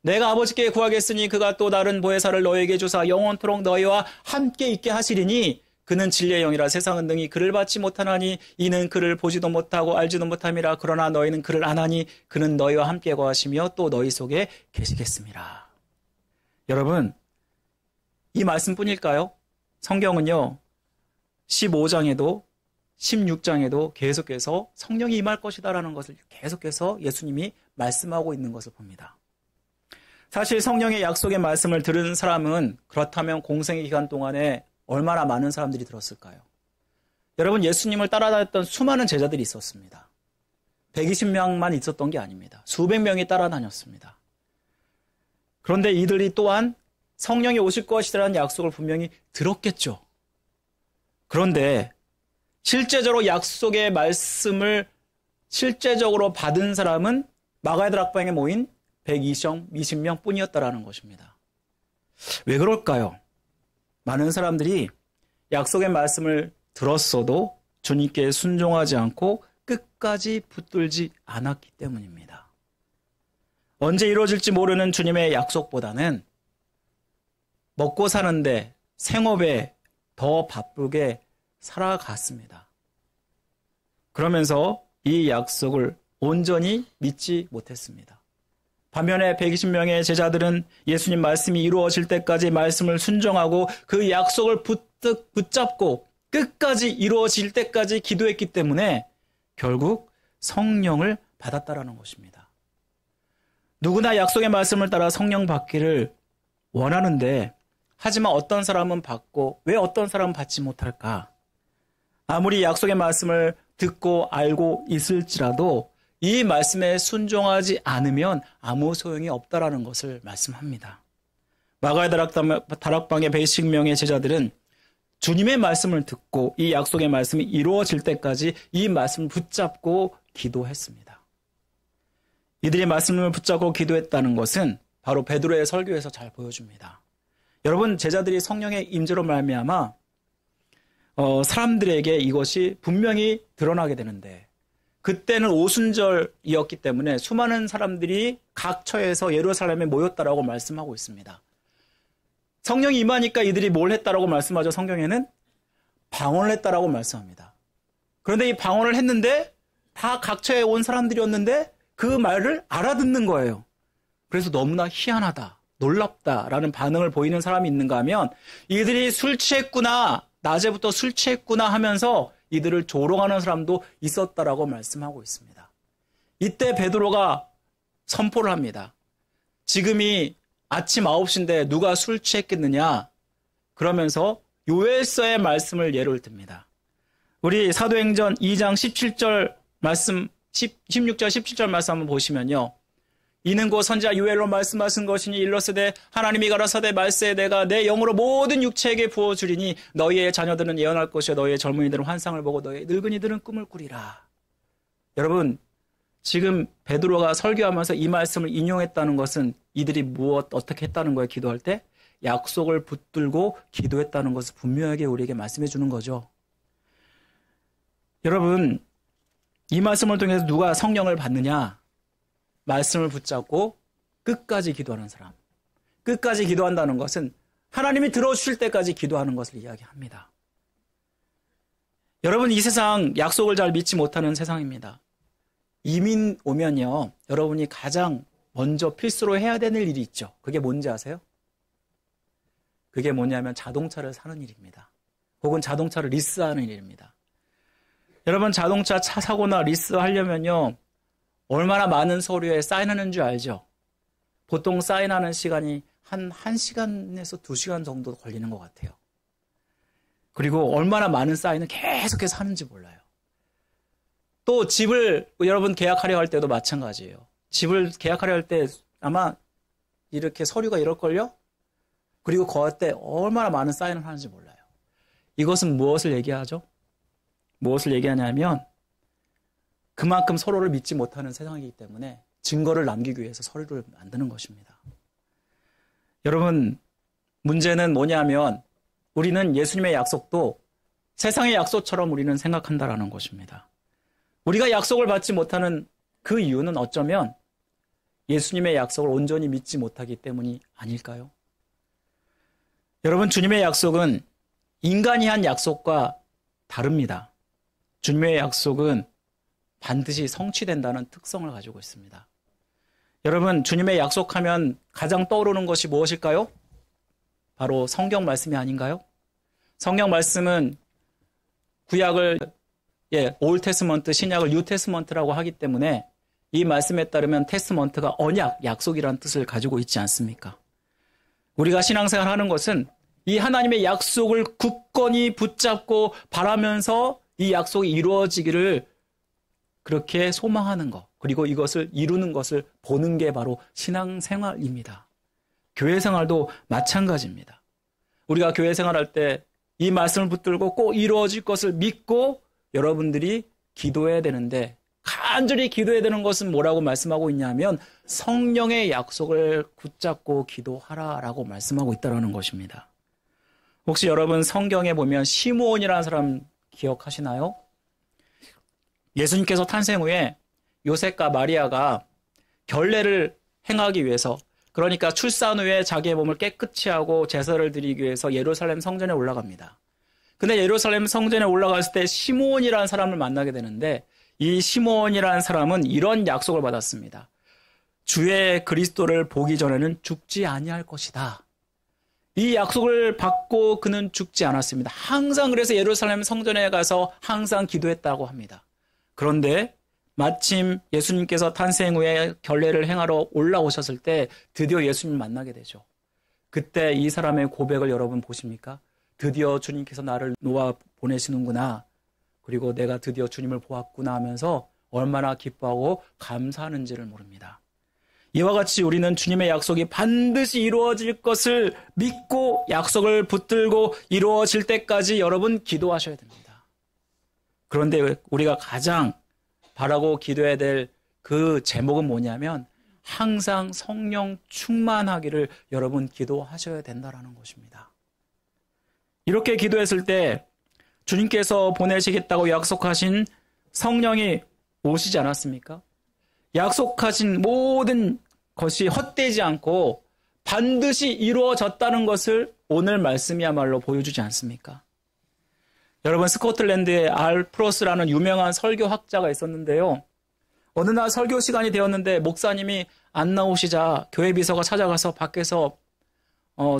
내가 아버지께 구하겠으니 그가 또 다른 보혜사를 너희에게 주사 영원토록 너희와 함께 있게 하시리니 그는 진리의 영이라 세상은 능히 그를 받지 못하나니 이는 그를 보지도 못하고 알지도 못함이라. 그러나 너희는 그를 아나니 그는 너희와 함께 거하시며 또 너희 속에 계시겠습니다. 여러분, 이 말씀뿐일까요? 성경은요, 15장에도 16장에도 계속해서 성령이 임할 것이다라는 것을 계속해서 예수님이 말씀하고 있는 것을 봅니다. 사실 성령의 약속의 말씀을 들은 사람은 그렇다면 공생의 기간 동안에 얼마나 많은 사람들이 들었을까요? 여러분, 예수님을 따라다녔던 수많은 제자들이 있었습니다. 120명만 있었던 게 아닙니다. 수백 명이 따라다녔습니다. 그런데 이들이 또한 성령이 오실 것이라는 약속을 분명히 들었겠죠. 그런데 실제적으로 약속의 말씀을 실제적으로 받은 사람은 마가의 다락방에 모인 120명 뿐이었다라는 것입니다. 왜 그럴까요? 많은 사람들이 약속의 말씀을 들었어도 주님께 순종하지 않고 끝까지 붙들지 않았기 때문입니다. 언제 이루어질지 모르는 주님의 약속보다는 먹고 사는데 생업에 더 바쁘게 살아갔습니다. 그러면서 이 약속을 온전히 믿지 못했습니다. 반면에 120명의 제자들은 예수님 말씀이 이루어질 때까지 말씀을 순종하고 그 약속을 붙잡고 끝까지 이루어질 때까지 기도했기 때문에 결국 성령을 받았다라는 것입니다. 누구나 약속의 말씀을 따라 성령 받기를 원하는데 하지만 어떤 사람은 받고 왜 어떤 사람은 받지 못할까? 아무리 약속의 말씀을 듣고 알고 있을지라도 이 말씀에 순종하지 않으면 아무 소용이 없다라는 것을 말씀합니다. 마가의 다락방의 120명의 제자들은 주님의 말씀을 듣고 이 약속의 말씀이 이루어질 때까지 이 말씀을 붙잡고 기도했습니다. 이들이 말씀을 붙잡고 기도했다는 것은 바로 베드로의 설교에서 잘 보여줍니다. 여러분, 제자들이 성령의 임재로 말미암아 사람들에게 이것이 분명히 드러나게 되는데 그때는 오순절이었기 때문에 수많은 사람들이 각 처에서 예루살렘에 모였다라고 말씀하고 있습니다. 성령이 임하니까 이들이 뭘 했다라고 말씀하죠? 성경에는 방언을 했다라고 말씀합니다. 그런데 이 방언을 했는데 다 각 처에 온 사람들이었는데 그 말을 알아듣는 거예요. 그래서 너무나 희한하다, 놀랍다라는 반응을 보이는 사람이 있는가 하면 이들이 술 취했구나, 낮에부터 술 취했구나 하면서 이들을 조롱하는 사람도 있었다라고 말씀하고 있습니다. 이때 베드로가 선포를 합니다. 지금이 아침 9시인데 누가 술 취했겠느냐? 그러면서 요엘서의 말씀을 예를 듭니다. 우리 사도행전 2장 17절 말씀, 16절 17절 말씀 한번 보시면요. 이는 곧 선지자 요엘로 말씀하신 것이니 일러스되 하나님이 가라사대 말세에 내가 내 영으로 모든 육체에게 부어주리니 너희의 자녀들은 예언할 것이요 너희의 젊은이들은 환상을 보고 너희의 늙은이들은 꿈을 꾸리라. 여러분, 지금 베드로가 설교하면서 이 말씀을 인용했다는 것은 이들이 어떻게 했다는 거예요? 기도할 때? 약속을 붙들고 기도했다는 것을 분명하게 우리에게 말씀해 주는 거죠. 여러분, 이 말씀을 통해서 누가 성령을 받느냐? 말씀을 붙잡고 끝까지 기도하는 사람. 끝까지 기도한다는 것은 하나님이 들어주실 때까지 기도하는 것을 이야기합니다. 여러분, 이 세상 약속을 잘 믿지 못하는 세상입니다. 이민 오면요, 여러분이 가장 먼저 필수로 해야 되는 일이 있죠. 그게 뭔지 아세요? 그게 뭐냐면 자동차를 사는 일입니다. 혹은 자동차를 리스하는 일입니다. 여러분, 자동차 차 사고나 리스하려면요, 얼마나 많은 서류에 사인하는 줄 알죠? 보통 사인하는 시간이 한 1시간에서 2시간 정도 걸리는 것 같아요. 그리고 얼마나 많은 사인을 계속해서 하는지 몰라요. 또 집을 여러분 계약하려 할 때도 마찬가지예요. 집을 계약하려 할 때 아마 이렇게 서류가 이럴걸요? 그리고 거할 때 얼마나 많은 사인을 하는지 몰라요. 이것은 무엇을 얘기하죠? 무엇을 얘기하냐면 그만큼 서로를 믿지 못하는 세상이기 때문에 증거를 남기기 위해서 서류를 만드는 것입니다. 여러분, 문제는 뭐냐면 우리는 예수님의 약속도 세상의 약속처럼 우리는 생각한다라는 것입니다. 우리가 약속을 받지 못하는 그 이유는 어쩌면 예수님의 약속을 온전히 믿지 못하기 때문이 아닐까요? 여러분, 주님의 약속은 인간이 한 약속과 다릅니다. 주님의 약속은 반드시 성취된다는 특성을 가지고 있습니다. 여러분, 주님의 약속하면 가장 떠오르는 것이 무엇일까요? 바로 성경 말씀이 아닌가요? 성경 말씀은 구약을 올 테스먼트, 신약을 뉴 테스먼트라고 하기 때문에 이 말씀에 따르면 테스먼트가 언약, 약속이라는 뜻을 가지고 있지 않습니까? 우리가 신앙생활 하는 것은 이 하나님의 약속을 굳건히 붙잡고 바라면서 이 약속이 이루어지기를 그렇게 소망하는 것, 그리고 이것을 이루는 것을 보는 게 바로 신앙생활입니다. 교회생활도 마찬가지입니다. 우리가 교회생활할 때 이 말씀을 붙들고 꼭 이루어질 것을 믿고 여러분들이 기도해야 되는데, 간절히 기도해야 되는 것은 뭐라고 말씀하고 있냐면 성령의 약속을 붙잡고 기도하라라고 말씀하고 있다는 것입니다. 혹시 여러분 성경에 보면 시므온이라는 사람 기억하시나요? 예수님께서 탄생 후에 요셉과 마리아가 결례를 행하기 위해서, 그러니까 출산 후에 자기의 몸을 깨끗이 하고 제사를 드리기 위해서 예루살렘 성전에 올라갑니다. 근데 예루살렘 성전에 올라갔을 때 시므온이라는 사람을 만나게 되는데, 이 시므온이라는 사람은 이런 약속을 받았습니다. 주의 그리스도를 보기 전에는 죽지 아니할 것이다. 이 약속을 받고 그는 죽지 않았습니다. 항상 그래서 예루살렘 성전에 가서 항상 기도했다고 합니다. 그런데 마침 예수님께서 탄생 후에 결례를 행하러 올라오셨을 때 드디어 예수님을 만나게 되죠. 그때 이 사람의 고백을 여러분 보십니까? 드디어 주님께서 나를 놓아 보내시는구나. 그리고 내가 드디어 주님을 보았구나 하면서 얼마나 기뻐하고 감사하는지를 모릅니다. 이와 같이 우리는 주님의 약속이 반드시 이루어질 것을 믿고 약속을 붙들고 이루어질 때까지 여러분 기도하셔야 됩니다. 그런데 우리가 가장 바라고 기도해야 될 그 제목은 뭐냐면 항상 성령 충만하기를 여러분 기도하셔야 된다는 것입니다. 이렇게 기도했을 때 주님께서 보내시겠다고 약속하신 성령이 오시지 않았습니까? 약속하신 모든 것이 헛되지 않고 반드시 이루어졌다는 것을 오늘 말씀이야말로 보여주지 않습니까? 여러분, 스코틀랜드에 알프로스라는 유명한 설교학자가 있었는데요. 어느 날 설교 시간이 되었는데 목사님이 안 나오시자 교회 비서가 찾아가서 밖에서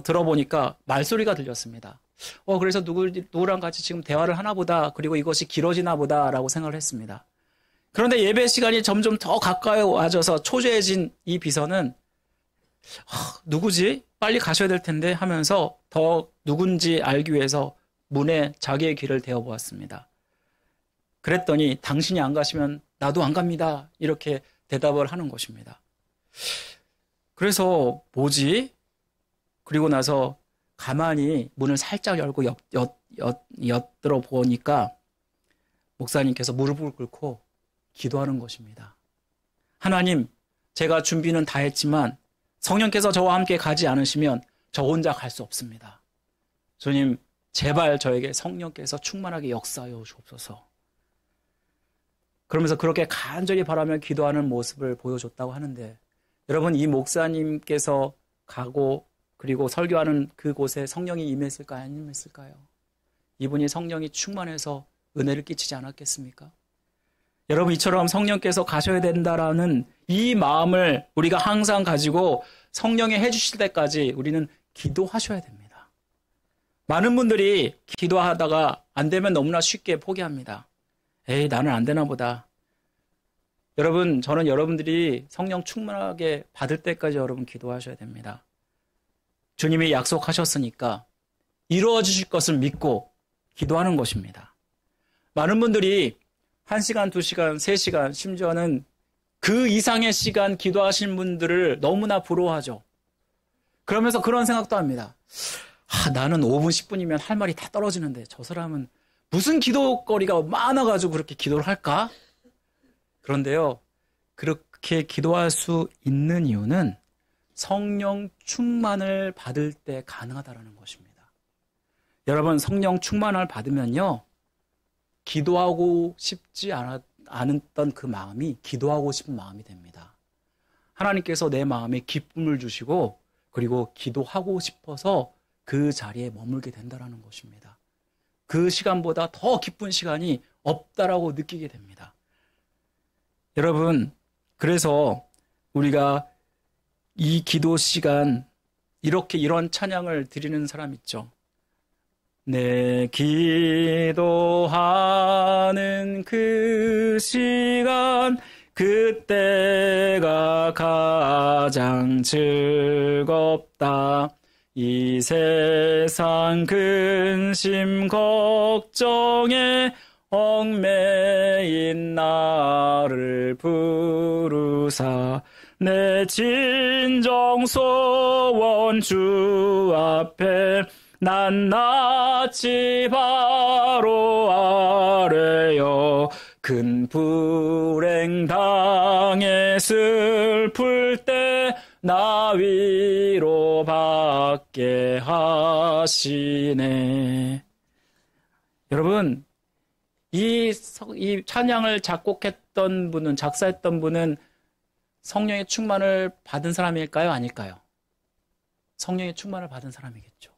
들어보니까 말소리가 들렸습니다. 그래서 누구랑 같이 지금 대화를 하나 보다, 그리고 이것이 길어지나 보다라고 생각을 했습니다. 그런데 예배 시간이 점점 더 가까이 와져서 초조해진 이 비서는 누구지? 빨리 가셔야 될 텐데 하면서 더 누군지 알기 위해서 문에 자기의 귀를 대어보았습니다. 그랬더니 당신이 안 가시면 나도 안 갑니다. 이렇게 대답을 하는 것입니다. 그래서 뭐지? 그리고 나서 가만히 문을 살짝 열고 엿들어 보니까 목사님께서 무릎을 꿇고 기도하는 것입니다. 하나님, 제가 준비는 다 했지만 성령께서 저와 함께 가지 않으시면 저 혼자 갈 수 없습니다. 주님, 제발 저에게 성령께서 충만하게 역사하여 주옵소서. 그러면서 그렇게 간절히 바라며 기도하는 모습을 보여줬다고 하는데, 여러분, 이 목사님께서 가고 그리고 설교하는 그곳에 성령이 임했을까요? 안 임했을까요? 이분이 성령이 충만해서 은혜를 끼치지 않았겠습니까? 여러분, 이처럼 성령께서 가셔야 된다라는 이 마음을 우리가 항상 가지고 성령이 해주실 때까지 우리는 기도하셔야 됩니다. 많은 분들이 기도하다가 안 되면 너무나 쉽게 포기합니다. 에이, 나는 안 되나 보다. 여러분, 저는 여러분들이 성령 충만하게 받을 때까지 여러분 기도하셔야 됩니다. 주님이 약속하셨으니까 이루어 주실 것을 믿고 기도하는 것입니다. 많은 분들이 1시간, 2시간, 3시간, 심지어는 그 이상의 시간 기도하신 분들을 너무나 부러워하죠. 그러면서 그런 생각도 합니다. 나는 5분, 10분이면 할 말이 다 떨어지는데 저 사람은 무슨 기도거리가 많아가지고 그렇게 기도를 할까? 그런데요, 그렇게 기도할 수 있는 이유는 성령 충만을 받을 때 가능하다는 것입니다. 여러분, 성령 충만을 받으면요, 기도하고 싶지 않았던 그 마음이 기도하고 싶은 마음이 됩니다. 하나님께서 내 마음에 기쁨을 주시고 그리고 기도하고 싶어서 그 자리에 머물게 된다는 것입니다. 그 시간보다 더 기쁜 시간이 없다라고 느끼게 됩니다. 여러분, 그래서 우리가 이 기도 시간 이런 찬양을 드리는 사람 있죠. 내 기도하는 그 시간, 그때가 가장 즐겁다. 이 세상 근심 걱정에 얽매인 나를 부르사 내 진정 소원 주 앞에 낱낱이 바로 아뢰어 큰 불행 당해 슬플 때 나 위로받게 하시네. 여러분, 이 찬양을 작곡했던 분은, 작사했던 분은 성령의 충만을 받은 사람일까요? 아닐까요? 성령의 충만을 받은 사람이겠죠.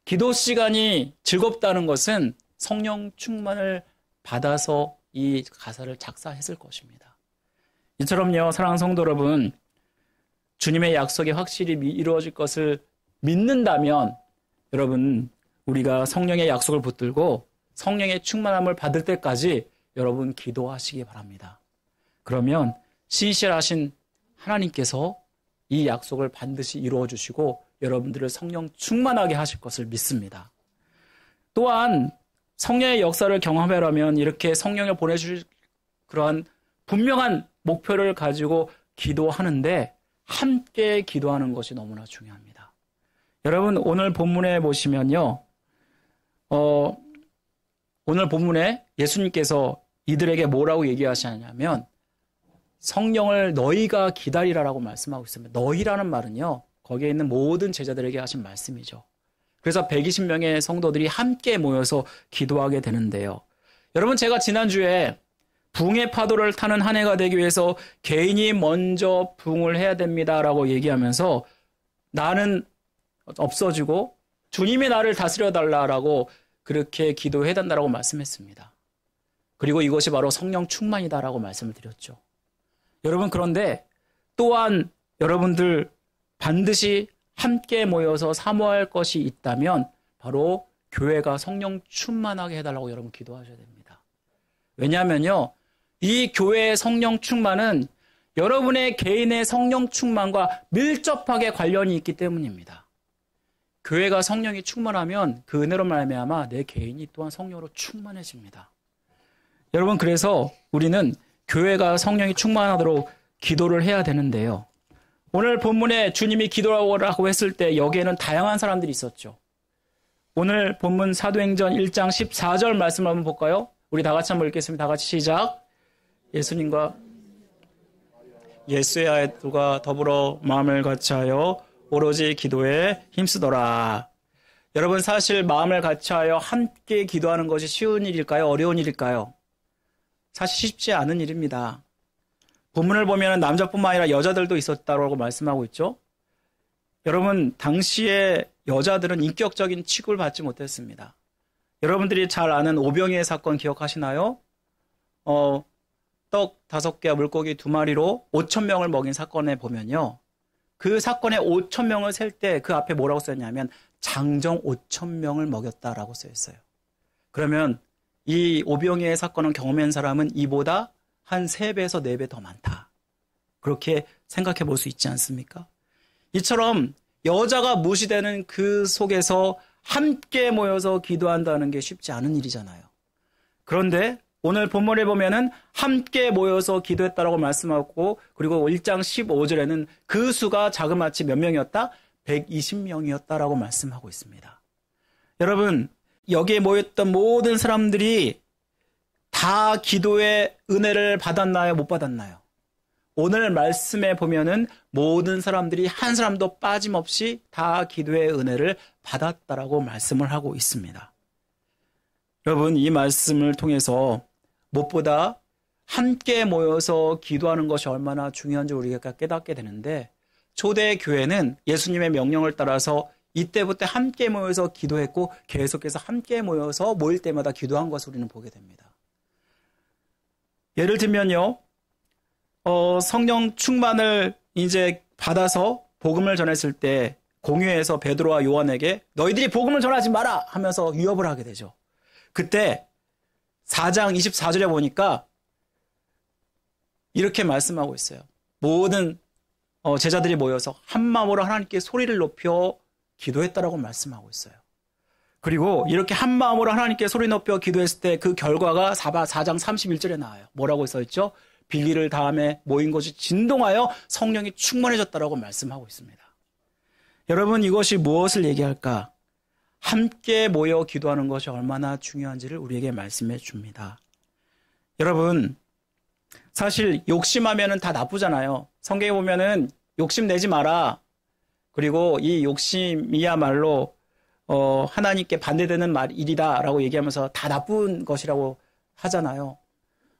기도 시간이 즐겁다는 것은 성령 충만을 받아서 이 가사를 작사했을 것입니다. 이처럼요, 사랑하는 성도 여러분, 주님의 약속이 확실히 이루어질 것을 믿는다면 여러분, 우리가 성령의 약속을 붙들고 성령의 충만함을 받을 때까지 여러분 기도하시기 바랍니다. 그러면 신실하신 하나님께서 이 약속을 반드시 이루어 주시고 여러분들을 성령 충만하게 하실 것을 믿습니다. 또한 성령의 역사를 경험하려면 이렇게 성령을 보내주실 그러한 분명한 목표를 가지고 기도하는데 함께 기도하는 것이 너무나 중요합니다. 여러분, 오늘 본문에 보시면요, 오늘 본문에 예수님께서 이들에게 뭐라고 얘기하시냐면 성령을 너희가 기다리라라고 말씀하고 있습니다. 너희라는 말은요, 거기에 있는 모든 제자들에게 하신 말씀이죠. 그래서 120명의 성도들이 함께 모여서 기도하게 되는데요. 여러분, 제가 지난주에 붕의 파도를 타는 한 해가 되기 위해서 개인이 먼저 붕을 해야 됩니다라고 얘기하면서 나는 없어지고 주님이 나를 다스려 달라라고 그렇게 기도해야 된다라고 말씀했습니다. 그리고 이것이 바로 성령 충만이다라고 말씀을 드렸죠. 여러분, 그런데 또한 여러분들 반드시 함께 모여서 사모할 것이 있다면 바로 교회가 성령 충만하게 해달라고 여러분 기도하셔야 됩니다. 왜냐하면요, 이 교회의 성령 충만은 여러분의 개인의 성령 충만과 밀접하게 관련이 있기 때문입니다. 교회가 성령이 충만하면 그 은혜로 말미암아 내 개인이 또한 성령으로 충만해집니다. 여러분, 그래서 우리는 교회가 성령이 충만하도록 기도를 해야 되는데요. 오늘 본문에 주님이 기도하라고 했을 때 여기에는 다양한 사람들이 있었죠. 오늘 본문 사도행전 1장 14절 말씀을 한번 볼까요? 우리 다 같이 한번 읽겠습니다. 다 같이 시작. 예수님과 예수의 아이들과 더불어 마음을 같이하여 오로지 기도에 힘쓰더라. 여러분, 사실 마음을 같이하여 함께 기도하는 것이 쉬운 일일까요? 어려운 일일까요? 사실 쉽지 않은 일입니다. 본문을 보면 남자뿐만 아니라 여자들도 있었다고 말씀하고 있죠. 여러분, 당시에 여자들은 인격적인 취급을 받지 못했습니다. 여러분들이 잘 아는 오병이의 사건 기억하시나요? 떡 5개와 물고기 2마리로 5,000명을 먹인 사건에 보면요, 그 사건에 5,000명을 셀 때 그 앞에 뭐라고 써있냐면 장정 5,000명을 먹였다라고 써있어요. 그러면 이 오병이의 사건을 경험한 사람은 이보다 한 3배에서 4배 더 많다. 그렇게 생각해 볼 수 있지 않습니까? 이처럼 여자가 무시되는 그 속에서 함께 모여서 기도한다는 게 쉽지 않은 일이잖아요. 그런데 오늘 본문에 보면은 함께 모여서 기도했다라고 말씀하고, 그리고 1장 15절에는 그 수가 자그마치 몇 명이었다? 120명이었다라고 말씀하고 있습니다. 여러분, 여기에 모였던 모든 사람들이 다 기도의 은혜를 받았나요? 못 받았나요? 오늘 말씀에 보면은 모든 사람들이 한 사람도 빠짐없이 다 기도의 은혜를 받았다라고 말씀을 하고 있습니다. 여러분, 이 말씀을 통해서 무엇보다 함께 모여서 기도하는 것이 얼마나 중요한지 우리가 깨닫게 되는데, 초대 교회는 예수님의 명령을 따라서 이때부터 함께 모여서 기도했고 계속해서 함께 모여서 모일 때마다 기도한 것을 우리는 보게 됩니다. 예를 들면요, 성령 충만을 이제 받아서 복음을 전했을 때 공회에서 베드로와 요한에게 너희들이 복음을 전하지 마라 하면서 위협을 하게 되죠. 그때 4장 24절에 보니까 이렇게 말씀하고 있어요. 모든 제자들이 모여서 한 마음으로 하나님께 소리를 높여 기도했다라고 말씀하고 있어요. 그리고 이렇게 한 마음으로 하나님께 소리 높여 기도했을 때 그 결과가 4장 31절에 나와요. 뭐라고 써있죠? 빌기를 다음에 모인 곳이 진동하여 성령이 충만해졌다라고 말씀하고 있습니다. 여러분, 이것이 무엇을 얘기할까? 함께 모여 기도하는 것이 얼마나 중요한지를 우리에게 말씀해 줍니다. 여러분, 사실 욕심하면은 다 나쁘잖아요. 성경에 보면은 욕심내지 마라. 그리고 이 욕심이야말로 하나님께 반대되는 일이다라고 얘기하면서 다 나쁜 것이라고 하잖아요.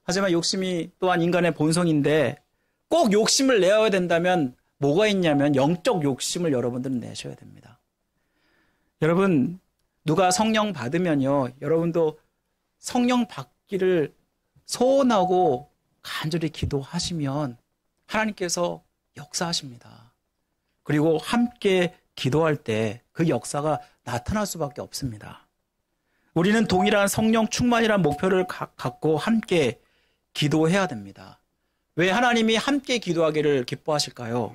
하지만 욕심이 또한 인간의 본성인데 꼭 욕심을 내어야 된다면 뭐가 있냐면 영적 욕심을 여러분들은 내셔야 됩니다. 여러분, 누가 성령 받으면요, 여러분도 성령 받기를 소원하고 간절히 기도하시면 하나님께서 역사하십니다. 그리고 함께 기도할 때 그 역사가 나타날 수밖에 없습니다. 우리는 동일한 성령 충만이라는 목표를 갖고 함께 기도해야 됩니다. 왜 하나님이 함께 기도하기를 기뻐하실까요?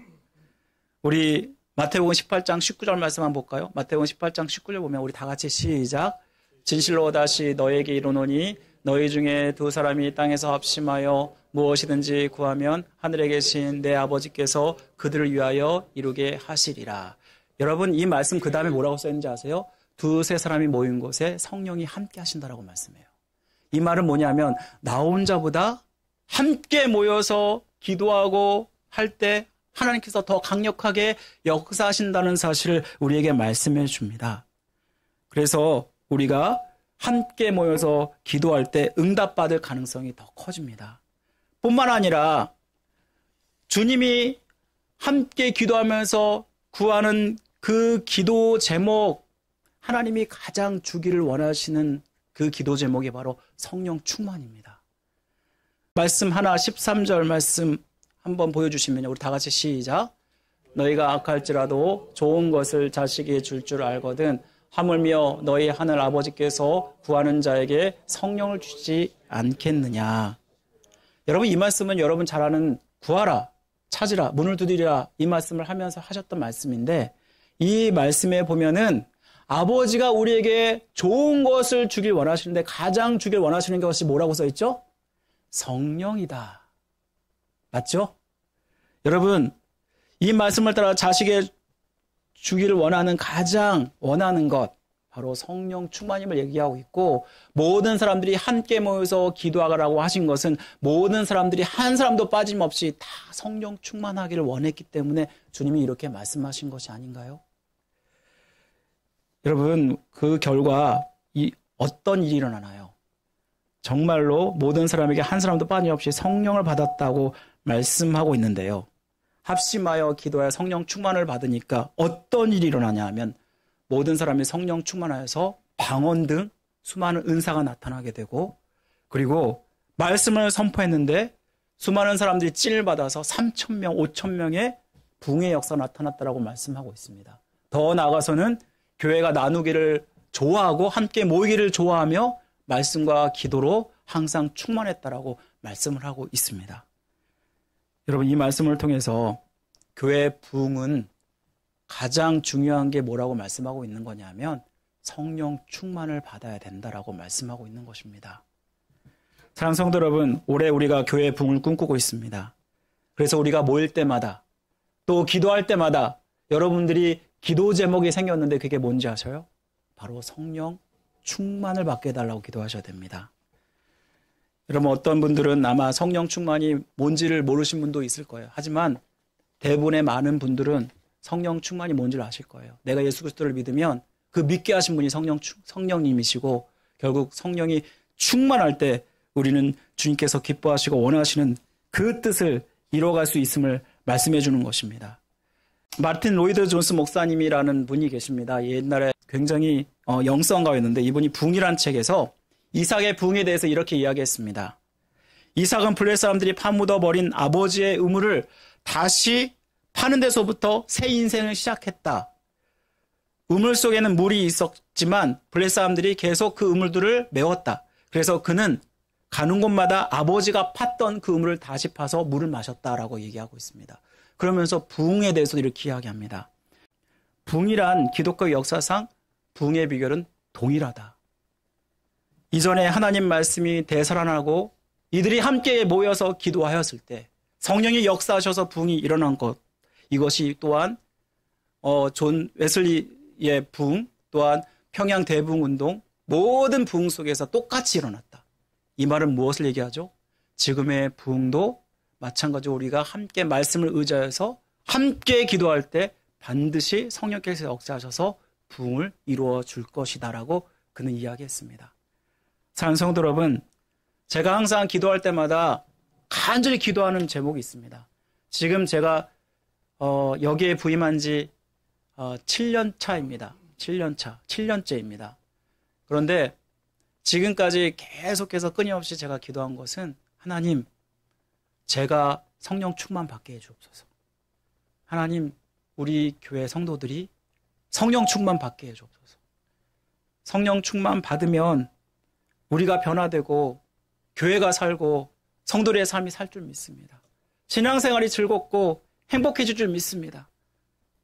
우리 마태복음 18장 19절 말씀 한번 볼까요? 마태복음 18장 19절 보면 우리 다 같이 시작. 진실로 다시 너에게 이르노니 너희 중에 두 사람이 땅에서 합심하여 무엇이든지 구하면 하늘에 계신 내 아버지께서 그들을 위하여 이루게 하시리라. 여러분, 이 말씀 그 다음에 뭐라고 써있는지 아세요? 두세 사람이 모인 곳에 성령이 함께 하신다라고 말씀해요. 이 말은 뭐냐면 나 혼자보다 함께 모여서 기도하고 할 때 하나님께서 더 강력하게 역사하신다는 사실을 우리에게 말씀해 줍니다. 그래서 우리가 함께 모여서 기도할 때 응답받을 가능성이 더 커집니다. 뿐만 아니라 주님이 함께 기도하면서 구하는 그 기도 제목, 하나님이 가장 주기를 원하시는 그 기도 제목이 바로 성령 충만입니다. 말씀 하나 13절 말씀 한번 보여주시면 우리 다 같이 시작. 너희가 악할지라도 좋은 것을 자식에게 줄 줄 알거든 하물며 너희 하늘 아버지께서 구하는 자에게 성령을 주지 않겠느냐. 여러분, 이 말씀은 여러분 잘 아는 구하라, 찾으라, 문을 두드리라 이 말씀을 하면서 하셨던 말씀인데, 이 말씀에 보면은 아버지가 우리에게 좋은 것을 주길 원하시는데 가장 주길 원하시는 것이 뭐라고 써있죠? 성령이다. 맞죠? 여러분, 이 말씀을 따라 자식의 주기를 원하는 가장 원하는 것 바로 성령 충만임을 얘기하고 있고, 모든 사람들이 함께 모여서 기도하라고 하신 것은 모든 사람들이 한 사람도 빠짐없이 다 성령 충만하기를 원했기 때문에 주님이 이렇게 말씀하신 것이 아닌가요? 여러분, 그 결과 어떤 일이 일어나나요? 정말로 모든 사람에게 한 사람도 빠짐없이 성령을 받았다고 말씀하고 있는데요. 합심하여 기도하여 성령 충만을 받으니까 어떤 일이 일어나냐 하면 모든 사람이 성령 충만하여서 방언 등 수많은 은사가 나타나게 되고, 그리고 말씀을 선포했는데 수많은 사람들이 찐을 받아서 3,000명, 5,000명의 부흥의 역사가 나타났다고 말씀하고 있습니다. 더 나아가서는 교회가 나누기를 좋아하고 함께 모이기를 좋아하며 말씀과 기도로 항상 충만했다라고 말씀을 하고 있습니다. 여러분, 이 말씀을 통해서 교회 부흥은 가장 중요한 게 뭐라고 말씀하고 있는 거냐면 성령 충만을 받아야 된다라고 말씀하고 있는 것입니다. 사랑하는 성도 여러분, 올해 우리가 교회 부흥을 꿈꾸고 있습니다. 그래서 우리가 모일 때마다 또 기도할 때마다 여러분들이 기도 제목이 생겼는데 그게 뭔지 아셔요? 바로 성령 충만을 받게 해달라고 기도하셔야 됩니다. 여러분 어떤 분들은 아마 성령 충만이 뭔지를 모르신 분도 있을 거예요. 하지만 대부분의 많은 분들은 성령 충만이 뭔지를 아실 거예요. 내가 예수 그리스도를 믿으면 그 믿게 하신 분이 성령님이시고 결국 성령이 충만할 때 우리는 주님께서 기뻐하시고 원하시는 그 뜻을 이뤄갈 수 있음을 말씀해 주는 것입니다. 마틴 로이드 존스 목사님이라는 분이 계십니다. 옛날에 굉장히 영성가였는데 이분이 붕이란 책에서 이삭의 붕에 대해서 이렇게 이야기했습니다. 이삭은 블레 사람들이 파묻어버린 아버지의 우물을 다시 파는 데서부터 새 인생을 시작했다. 우물 속에는 물이 있었지만 블레 사람들이 계속 그 우물들을 메웠다. 그래서 그는 가는 곳마다 아버지가 팠던 그 우물을 다시 파서 물을 마셨다라고 얘기하고 있습니다. 그러면서 부흥에 대해서도 이렇게 이야기합니다. 부흥이란 기독교 역사상 부흥의 비결은 동일하다. 이전에 하나님 말씀이 대살아나고 이들이 함께 모여서 기도하였을 때 성령이 역사하셔서 부흥이 일어난 것, 이것이 또한 존 웨슬리의 부흥, 또한 평양 대부흥운동, 모든 부흥 속에서 똑같이 일어났다. 이 말은 무엇을 얘기하죠? 지금의 부흥도 마찬가지로 우리가 함께 말씀을 의지해서 함께 기도할 때 반드시 성령께서 역사하셔서 부흥을 이루어 줄 것이다라고 그는 이야기했습니다. 사랑하는 성도 여러분, 제가 항상 기도할 때마다 간절히 기도하는 제목이 있습니다. 지금 제가 여기에 부임한 지 7년 차입니다. 7년째입니다. 그런데 지금까지 계속해서 끊임없이 제가 기도한 것은 하나님, 제가 성령 충만 받게 해주옵소서. 하나님, 우리 교회 성도들이 성령 충만 받게 해주옵소서. 성령 충만 받으면 우리가 변화되고 교회가 살고 성도들의 삶이 살 줄 믿습니다. 신앙생활이 즐겁고 행복해질 줄 믿습니다.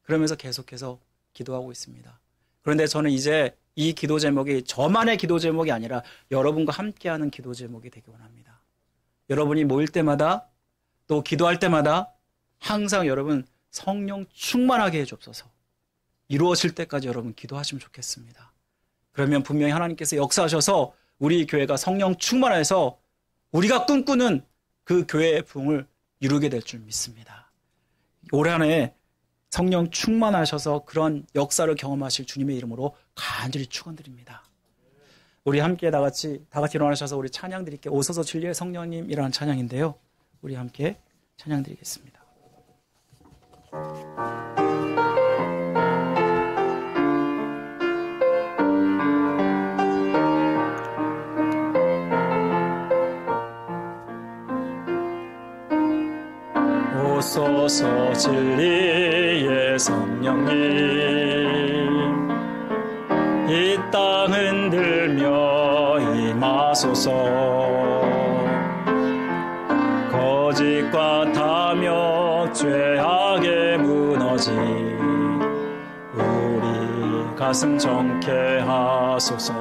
그러면서 계속해서 기도하고 있습니다. 그런데 저는 이제 이 기도 제목이 저만의 기도 제목이 아니라 여러분과 함께하는 기도 제목이 되기 원합니다. 여러분이 모일 때마다 또 기도할 때마다 항상 여러분 성령 충만하게 해주옵소서. 이루어질 때까지 여러분 기도하시면 좋겠습니다. 그러면 분명히 하나님께서 역사하셔서 우리 교회가 성령 충만해서 우리가 꿈꾸는 그 교회의 부흥을 이루게 될 줄 믿습니다. 올해 한 해 성령 충만하셔서 그런 역사를 경험하실 주님의 이름으로 간절히 축원드립니다. 우리 함께 다 같이 일어나셔서 우리 찬양 드릴게요. 오소서 진리의 성령님이라는 찬양인데요. 우리 함께 찬양 드리겠습니다. 오소서 진리의 성령님, 이 땅 흔들며 임하소서. 거짓과 탐욕 죄악에 무너진 우리 가슴 정케 하소서.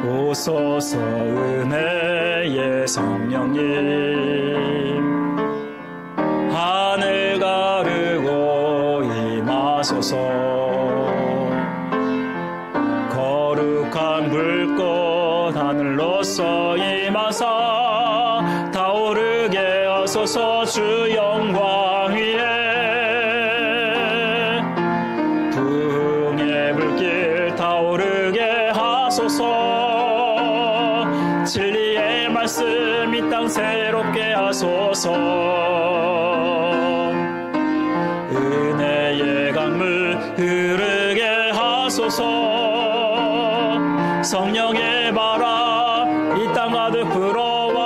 오소서 은혜의 성령님, 하늘 가르고 임하소서. 거룩한 불꽃 하늘로서 임하사 타오르게 하소서. 주 영광 위에 부흥의 불길 타오르게 하소서. 진리의 말씀 이 땅 새롭게 하소서. 은혜의 강물 흐르게 하소서. 성령의 바람 이 땅 가득 불어와.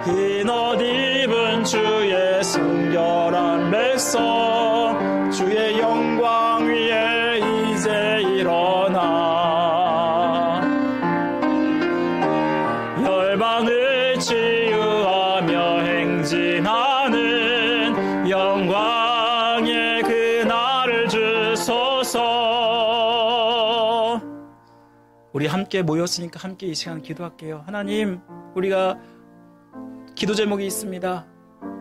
흰 옷 입은 주의 순결한 백성, 주의 영광 위에 이제 일어나 열방을 치유하며 행진하는 영광의 그날을 주소서. 우리 함께 모였으니까 함께 이 시간 기도할게요. 하나님, 우리가 기도 제목이 있습니다.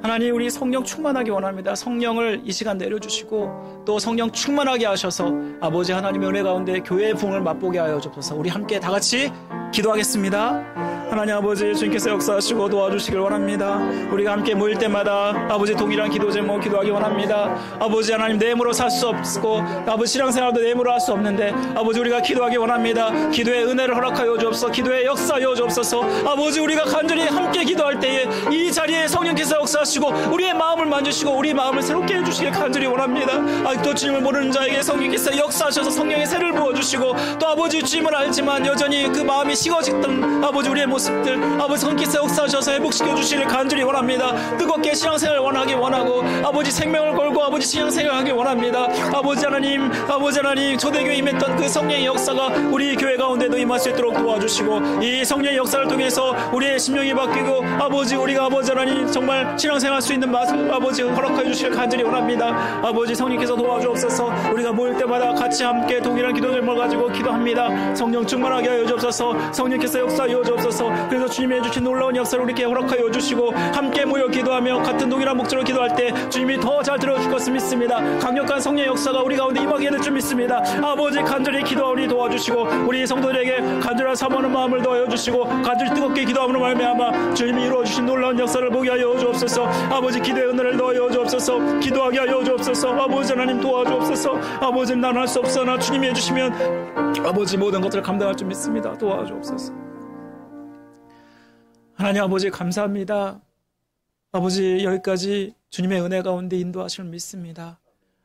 하나님, 우리 성령 충만하게 원합니다. 성령을 이 시간 내려주시고 또 성령 충만하게 하셔서 아버지 하나님의 은혜 가운데 교회의 부흥을 맛보게 하여 주옵소서. 우리 함께 다 같이 기도하겠습니다. 하나님 아버지, 주님께서 역사하시고 도와주시길 원합니다. 우리가 함께 모일 때마다 아버지 동일한 기도 제목 기도하기 원합니다. 아버지 하나님, 내 힘으로 살 수 없고 아버지 신앙생활도 내 힘으로 할 수 없는데 아버지 우리가 기도하기 원합니다. 기도의 은혜를 허락하여 주옵소서. 기도의 역사하여 주옵소서. 아버지, 우리가 간절히 함께 기도할 때에 이 자리에 성령께서 역사하시고 우리의 마음을 만지시고 우리 마음을 새롭게 해주시길 간절히 원합니다. 아직도 주님을 모르는 자에게 성령께서 역사하셔서 성령의 세를 부어주시고 또 아버지 주님을 알지만 여전히 그 마음이 식어졌던 아버지 우리의 모습들 아버지 성령께서 역사하셔서 회복시켜 주시길 간절히 원합니다. 뜨겁게 신앙생활을 원하기 원하고 아버지 생명을 걸고 아버지 신앙생활을 하기 원합니다. 아버지 하나님 초대교회 임했던 그 성령의 역사가 우리 교회 가운데도 임할 수 있도록 도와주시고 이 성령의 역사를 통해서 우리의 심령이 바뀌고 아버지 우리가 아버지 하나님 정말 신앙생활 할 수 있는 맛을 아버지 허락해 주시길 간절히 원합니다. 아버지 성령께서 도와주옵소서. 우리가 모일 때마다 같이 함께 동일한 기도 제목을 가지고 기도합니다. 성령 충만하게 하여 주옵소서. 성령께서 역사하여 주옵소서. 그래서 주님이 해주신 놀라운 역사를 우리에게 허락하여 주시고 함께 모여 기도하며 같은 동일한 목적으로 기도할 때 주님이 더 잘 들어줄 것을 믿습니다. 강력한 성령의 역사가 우리 가운데 임하게 될 줄 믿습니다. 아버지 간절히 기도하오니 도와주시고 우리 성도들에게 간절한 사모하는 마음을 더하여 주시고 간절히 뜨겁게 기도함으로 말미암아 주님이 이루어주신 놀라운 역사를 보게 하여 주옵소서. 아버지 기도의 은혜를 더하여 주옵소서. 기도하게 하여 주옵소서. 아버지 하나님 도와주옵소서. 아버지 나는 할 수 없으나 주님이 해주시면 아버지 모든 것들을 감당할 줄 믿습니다. 도와주옵소서. 하나님 아버지 감사합니다. 아버지 여기까지 주님의 은혜 가운데 인도하심을 믿습니다.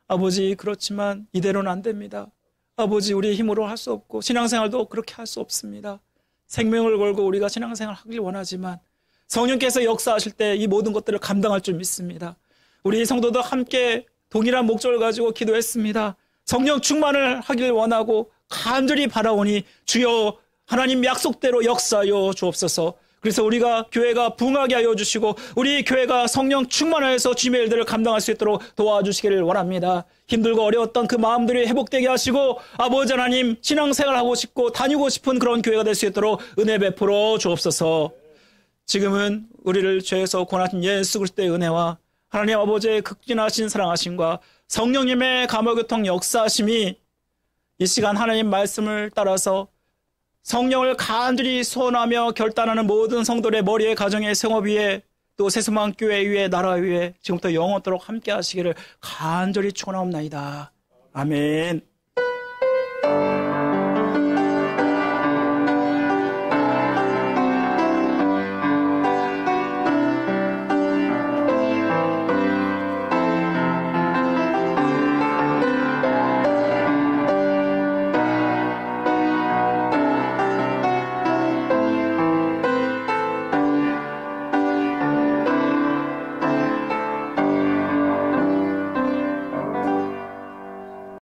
아버지 그렇지만 이대로는 안 됩니다. 아버지 우리의 힘으로 할 수 없고 신앙생활도 그렇게 할 수 없습니다. 생명을 걸고 우리가 신앙생활을 하길 원하지만 성령께서 역사하실 때 이 모든 것들을 감당할 줄 믿습니다. 우리 성도도 함께 동일한 목적을 가지고 기도했습니다. 성령 충만을 하길 원하고 간절히 바라오니 주여 하나님 약속대로 역사하여 주옵소서. 그래서 우리가 교회가 부흥하게 하여 주시고 우리 교회가 성령 충만하여서 주님의 일들을 감당할 수 있도록 도와주시기를 원합니다. 힘들고 어려웠던 그 마음들이 회복되게 하시고 아버지 하나님 신앙생활하고 싶고 다니고 싶은 그런 교회가 될 수 있도록 은혜 베풀어 주옵소서. 지금은 우리를 죄에서 구원하신 예수 그리스도의 은혜와 하나님 아버지의 극진하신 사랑하심과 성령님의 감화교통 역사하심이 이 시간 하나님 말씀을 따라서 성령을 간절히 소원하며 결단하는 모든 성도들의 머리에 가정의 생업 위에 또 새소망교회 위에 나라 위에 지금부터 영원토록 함께 하시기를 간절히 축원하옵나이다. 아멘.